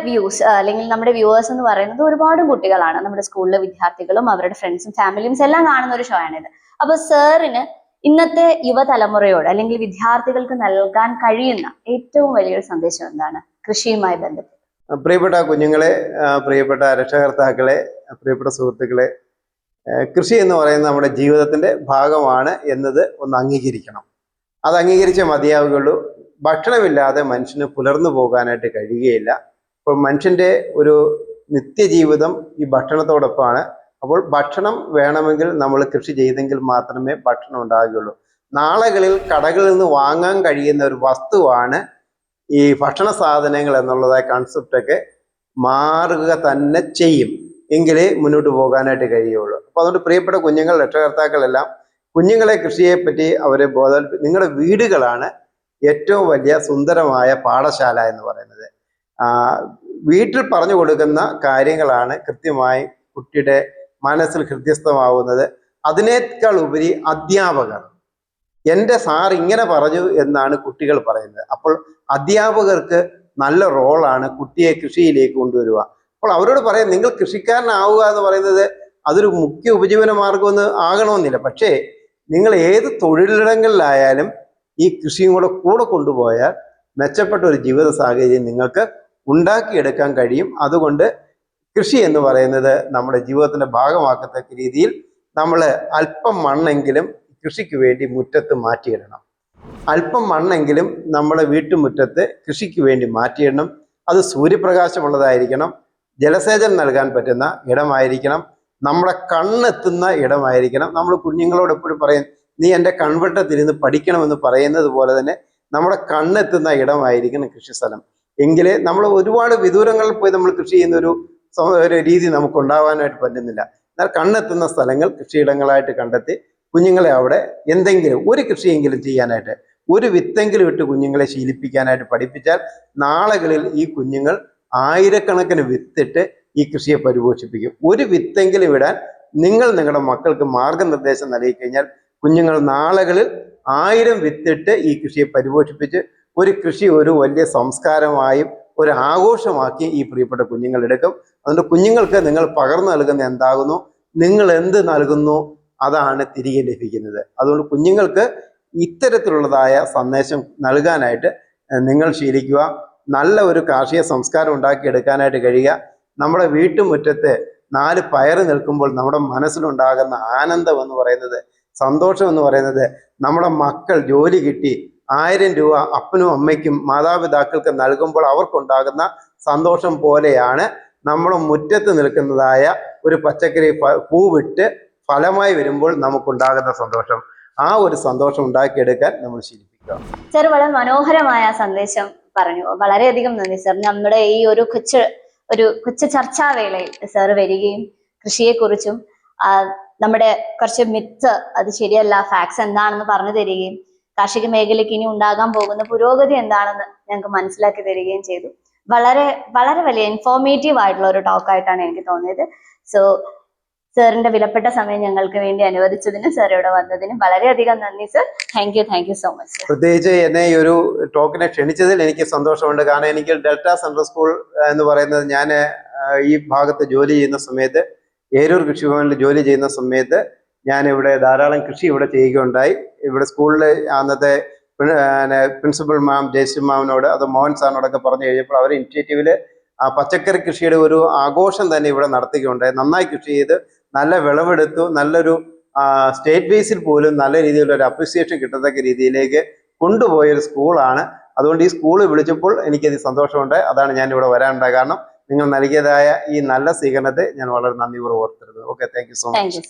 അല്ലെങ്കിൽ നമ്മുടെ വ്യൂവേഴ്സ് എന്ന് പറയുന്നത് ഒരുപാട് കുട്ടികളാണ്. നമ്മുടെ സ്കൂളിലെ വിദ്യാർത്ഥികളും അവരുടെ ഫ്രണ്ട്സും ഫാമിലിയും എല്ലാം കാണുന്ന ഒരു ഷോ ആണിത്. അപ്പൊ സാറിന് ഇന്നത്തെ യുവതലമുറയോട് അല്ലെങ്കിൽ വിദ്യാർത്ഥികൾക്ക് നൽകാൻ കഴിയുന്ന ഏറ്റവും വലിയൊരു സന്ദേശം എന്താണ് കൃഷിയുമായി ബന്ധപ്പെട്ട്? പ്രിയപ്പെട്ട കുഞ്ഞുങ്ങളെ, പ്രിയപ്പെട്ട രക്ഷകർത്താക്കളെ, പ്രിയപ്പെട്ട സുഹൃത്തുക്കളെ, കൃഷി എന്ന് പറയുന്നത് നമ്മുടെ ജീവിതത്തിന്റെ ഭാഗമാണ് എന്നത് ഒന്ന് അംഗീകരിക്കണം. അത് അംഗീകരിച്ചേ മതിയാവുകയുള്ളൂ. ഭക്ഷണമില്ലാതെ മനുഷ്യന് പുലർന്നു പോകാനായിട്ട് കഴിയുകയില്ല. അപ്പോൾ മനുഷ്യന്റെ ഒരു നിത്യജീവിതം ഈ ഭക്ഷണത്തോടൊപ്പമാണ്. അപ്പോൾ ഭക്ഷണം വേണമെങ്കിൽ നമ്മൾ കൃഷി ചെയ്തെങ്കിൽ മാത്രമേ ഭക്ഷണം ഉണ്ടാകുകയുള്ളൂ. നാളുകളിൽ കടകളിൽ നിന്ന് വാങ്ങാൻ കഴിയുന്ന ഒരു വസ്തുവാണ് ഈ ഭക്ഷണ സാധനങ്ങൾ എന്നുള്ളതായ കൺസെപ്റ്റൊക്കെ മാറുക തന്നെ ചെയ്യും. എങ്കിലേ മുന്നോട്ട് പോകാനായിട്ട് കഴിയുള്ളൂ. അപ്പോൾ അതുകൊണ്ട് പ്രിയപ്പെട്ട കുഞ്ഞുങ്ങൾ, രക്ഷകർത്താക്കളെല്ലാം കുഞ്ഞുങ്ങളെ കൃഷിയെ പറ്റി അവരെ നിങ്ങളുടെ വീടുകളാണ് ഏറ്റവും വലിയ സുന്ദരമായ പാഠശാല എന്ന് പറയുന്നത്. വീട്ടിൽ പറഞ്ഞു കൊടുക്കുന്ന കാര്യങ്ങളാണ് കൃത്യമായി കുട്ടിയുടെ മനസ്സിൽ ഹൃദ്യസ്ഥമാവുന്നത്. അതിനേക്കാൾ ഉപരി അധ്യാപകർ, എൻ്റെ സാർ ഇങ്ങനെ പറഞ്ഞു എന്നാണ് കുട്ടികൾ പറയുന്നത്. അപ്പോൾ അധ്യാപകർക്ക് നല്ല റോളാണ് കുട്ടിയെ കൃഷിയിലേക്ക് കൊണ്ടുവരിക. അപ്പോൾ അവരോട് പറയാം, നിങ്ങൾ കൃഷിക്കാരനാവുക എന്ന് പറയുന്നത് അതൊരു മുഖ്യ ഉപജീവന മാർഗമൊന്നും ആകണമെന്നില്ല. പക്ഷേ നിങ്ങൾ ഏത് തൊഴിലിടങ്ങളിലായാലും ഈ കൃഷിയും കൂടെ കൊണ്ടുപോയാൽ മെച്ചപ്പെട്ട ഒരു ജീവിത സാഹചര്യം നിങ്ങൾക്ക് ഉണ്ടാക്കിയെടുക്കാൻ കഴിയും. അതുകൊണ്ട് കൃഷി എന്ന് പറയുന്നത് നമ്മുടെ ജീവിതത്തിന്റെ ഭാഗമാക്കത്തക്ക രീതിയിൽ നമ്മൾ അല്പം മണ്ണെങ്കിലും കൃഷിക്ക് വേണ്ടി മുറ്റത്ത് മാറ്റിയിടണം. അല്പം മണ്ണെങ്കിലും നമ്മുടെ വീട്ടുമുറ്റത്ത് കൃഷിക്ക് വേണ്ടി മാറ്റിയിടണം. അത് സൂര്യപ്രകാശമുള്ളതായിരിക്കണം, ജലസേചനം നൽകാൻ പറ്റുന്ന ഇടമായിരിക്കണം, നമ്മുടെ കണ്ണെത്തുന്ന ഇടമായിരിക്കണം. നമ്മൾ കുഞ്ഞുങ്ങളോട് എപ്പോഴും പറയും, നീ എൻ്റെ കൺവെട്ടത്തിരുന്ന് പഠിക്കണമെന്ന് പറയുന്നത് പോലെ തന്നെ നമ്മുടെ കണ്ണെത്തുന്ന ഇടമായിരിക്കണം കൃഷിസ്ഥലം. എങ്കിലേ നമ്മൾ ഒരുപാട് വിദൂരങ്ങളിൽ പോയി നമ്മൾ കൃഷി ചെയ്യുന്ന ഒരു രീതി നമുക്ക് ഉണ്ടാവാനായിട്ട് പറ്റുന്നില്ല. എന്നാൽ കണ്ണെത്തുന്ന സ്ഥലങ്ങൾ കൃഷിയിടങ്ങളായിട്ട് കണ്ടെത്തി കുഞ്ഞുങ്ങളെ അവിടെ എന്തെങ്കിലും ഒരു കൃഷിയെങ്കിലും ചെയ്യാനായിട്ട്, ഒരു വിത്തെങ്കിലും ഇട്ട് കുഞ്ഞുങ്ങളെ ശീലിപ്പിക്കാനായിട്ട് പഠിപ്പിച്ചാൽ നാളുകളിൽ ഈ കുഞ്ഞുങ്ങൾ ആയിരക്കണക്കിന് വിത്തിട്ട് ഈ കൃഷിയെ പരിപോഷിപ്പിക്കും. ഒരു വിത്തെങ്കിലും ഇടാൻ നിങ്ങൾ നിങ്ങളുടെ മക്കൾക്ക് മാർഗനിർദ്ദേശം നൽകി കഴിഞ്ഞാൽ കുഞ്ഞുങ്ങൾ നാളുകളിൽ 1000 വിത്തിട്ട് ഈ കൃഷിയെ പരിപോഷിപ്പിച്ച് ഒരു കൃഷി ഒരു വലിയ സംസ്കാരമായും ഒരു ആഘോഷമാക്കി ഈ പ്രിയപ്പെട്ട കുഞ്ഞുങ്ങൾ എടുക്കും. അതുകൊണ്ട് കുഞ്ഞുങ്ങൾക്ക് നിങ്ങൾ പകർന്നു നൽകുന്ന എന്താകുന്നു, നിങ്ങൾ എന്ത് നൽകുന്നു അതാണ് തിരികെ ലഭിക്കുന്നത്. അതുകൊണ്ട് കുഞ്ഞുങ്ങൾക്ക് ഇത്തരത്തിലുള്ളതായ സന്ദേശം നൽകാനായിട്ട് നിങ്ങൾ ശീലിക്കുക. നല്ല ഒരു കാർഷിക സംസ്കാരം ഉണ്ടാക്കിയെടുക്കാനായിട്ട് കഴിയുക. നമ്മുടെ വീട്ടുമുറ്റത്ത് 4 പയർ നിൽക്കുമ്പോൾ നമ്മുടെ മനസ്സിലുണ്ടാകുന്ന ആനന്ദം എന്ന് പറയുന്നത്, സന്തോഷം എന്ന് പറയുന്നത്, നമ്മുടെ മക്കൾ ജോലി കിട്ടി 1000 രൂപ അപ്പനും അമ്മയ്ക്കും മാതാപിതാക്കൾക്ക് നൽകുമ്പോൾ അവർക്കുണ്ടാകുന്ന സന്തോഷം പോലെയാണ് നമ്മുടെ മുറ്റത്ത് നിൽക്കുന്നതായ ഒരു പച്ചക്കറി പൂവിട്ട് ഫലമായി വരുമ്പോൾ നമുക്കുണ്ടാകുന്ന സന്തോഷം. ആ ഒരു സന്തോഷം ഉണ്ടാക്കിയെടുക്കാൻ നമ്മൾ ശീലിപ്പിക്കുക. സർ വളരെ മനോഹരമായ സന്ദേശം പറഞ്ഞു. വളരെയധികം നന്ദി സർ. നമ്മുടെ ഈ ഒരു കൊച്ചു ചർച്ചാവേളയിൽ സർ വരികയും കൃഷിയെക്കുറിച്ചും നമ്മുടെ കുറച്ച് മിത്ത്, അത് ശരിയല്ല, ഫാക്ട്സ് എന്താണെന്ന് പറഞ്ഞു തരികയും കാർഷിക മേഖലയ്ക്ക് ഇനി ഉണ്ടാകാൻ പോകുന്ന പുരോഗതി എന്താണെന്ന് ഞങ്ങൾക്ക് മനസ്സിലാക്കി തരികയും ചെയ്തു. വളരെ വളരെ വലിയ ഇൻഫോർമേറ്റീവ് ആയിട്ടുള്ള ഒരു ടോക്കായിട്ടാണ് എനിക്ക് തോന്നിയത്. സോ സാറിന്റെ വിലപ്പെട്ട സമയം ഞങ്ങൾക്ക് വേണ്ടി അനുവദിച്ചതിനും സാർ ഇവിടെ വന്നതിനും വളരെയധികം നന്ദി sir. Thank you so much sir. പ്രത്യേകിച്ച് എന്നെ ഈ ഒരു ടോക്കിനെ ക്ഷണിച്ചതിൽ എനിക്ക് സന്തോഷമുണ്ട്. കാരണം എനിക്ക് ഡെൽറ്റ സെൻട്രൽ സ്കൂൾ എന്ന് പറയുന്നത്, ഞാൻ ഈ ഭാഗത്ത് ജോലി ചെയ്യുന്ന സമയത്ത്, ഏരൂർ കൃഷിഭവനിൽ ജോലി ചെയ്യുന്ന സമയത്ത് ഞാൻ ഇവിടെ ധാരാളം കൃഷി ഇവിടെ ചെയ്യുകയുണ്ടായി. ഇവിടെ സ്കൂളിൽ അന്നത്തെ പ്രിൻസിപ്പൽ മാം ജയശ്രീ മാമിനോട്, അത് മോഹൻ സാറിനോടൊക്കെ പറഞ്ഞു കഴിഞ്ഞപ്പോൾ അവർ ഇനിഷ്യേറ്റീവിൽ പച്ചക്കറി കൃഷിയുടെ ഒരു ആഘോഷം തന്നെ ഇവിടെ നടത്തുകയുണ്ടായി. നന്നായി കൃഷി ചെയ്ത് നല്ല വിളവെടുത്തു. നല്ലൊരു സ്റ്റേറ്റ് ബേസിൽ പോലും നല്ല രീതിയിലുള്ള ഒരു അപ്രിസിയേഷൻ കിട്ടത്തക്ക രീതിയിലേക്ക് കൊണ്ടുപോയൊരു സ്കൂളാണ്. അതുകൊണ്ട് ഈ സ്കൂൾ വിളിച്ചപ്പോൾ എനിക്കത് സന്തോഷമുണ്ട്. അതാണ് ഞാൻ ഇവിടെ വരാനുണ്ടായ കാരണം. നിങ്ങൾ നൽകിയതായ ഈ നല്ല സ്വീകരണത്തെ ഞാൻ വളരെ നന്ദിപൂർവ്വം ഓർത്തിരുന്നു. Okay, thank you so much.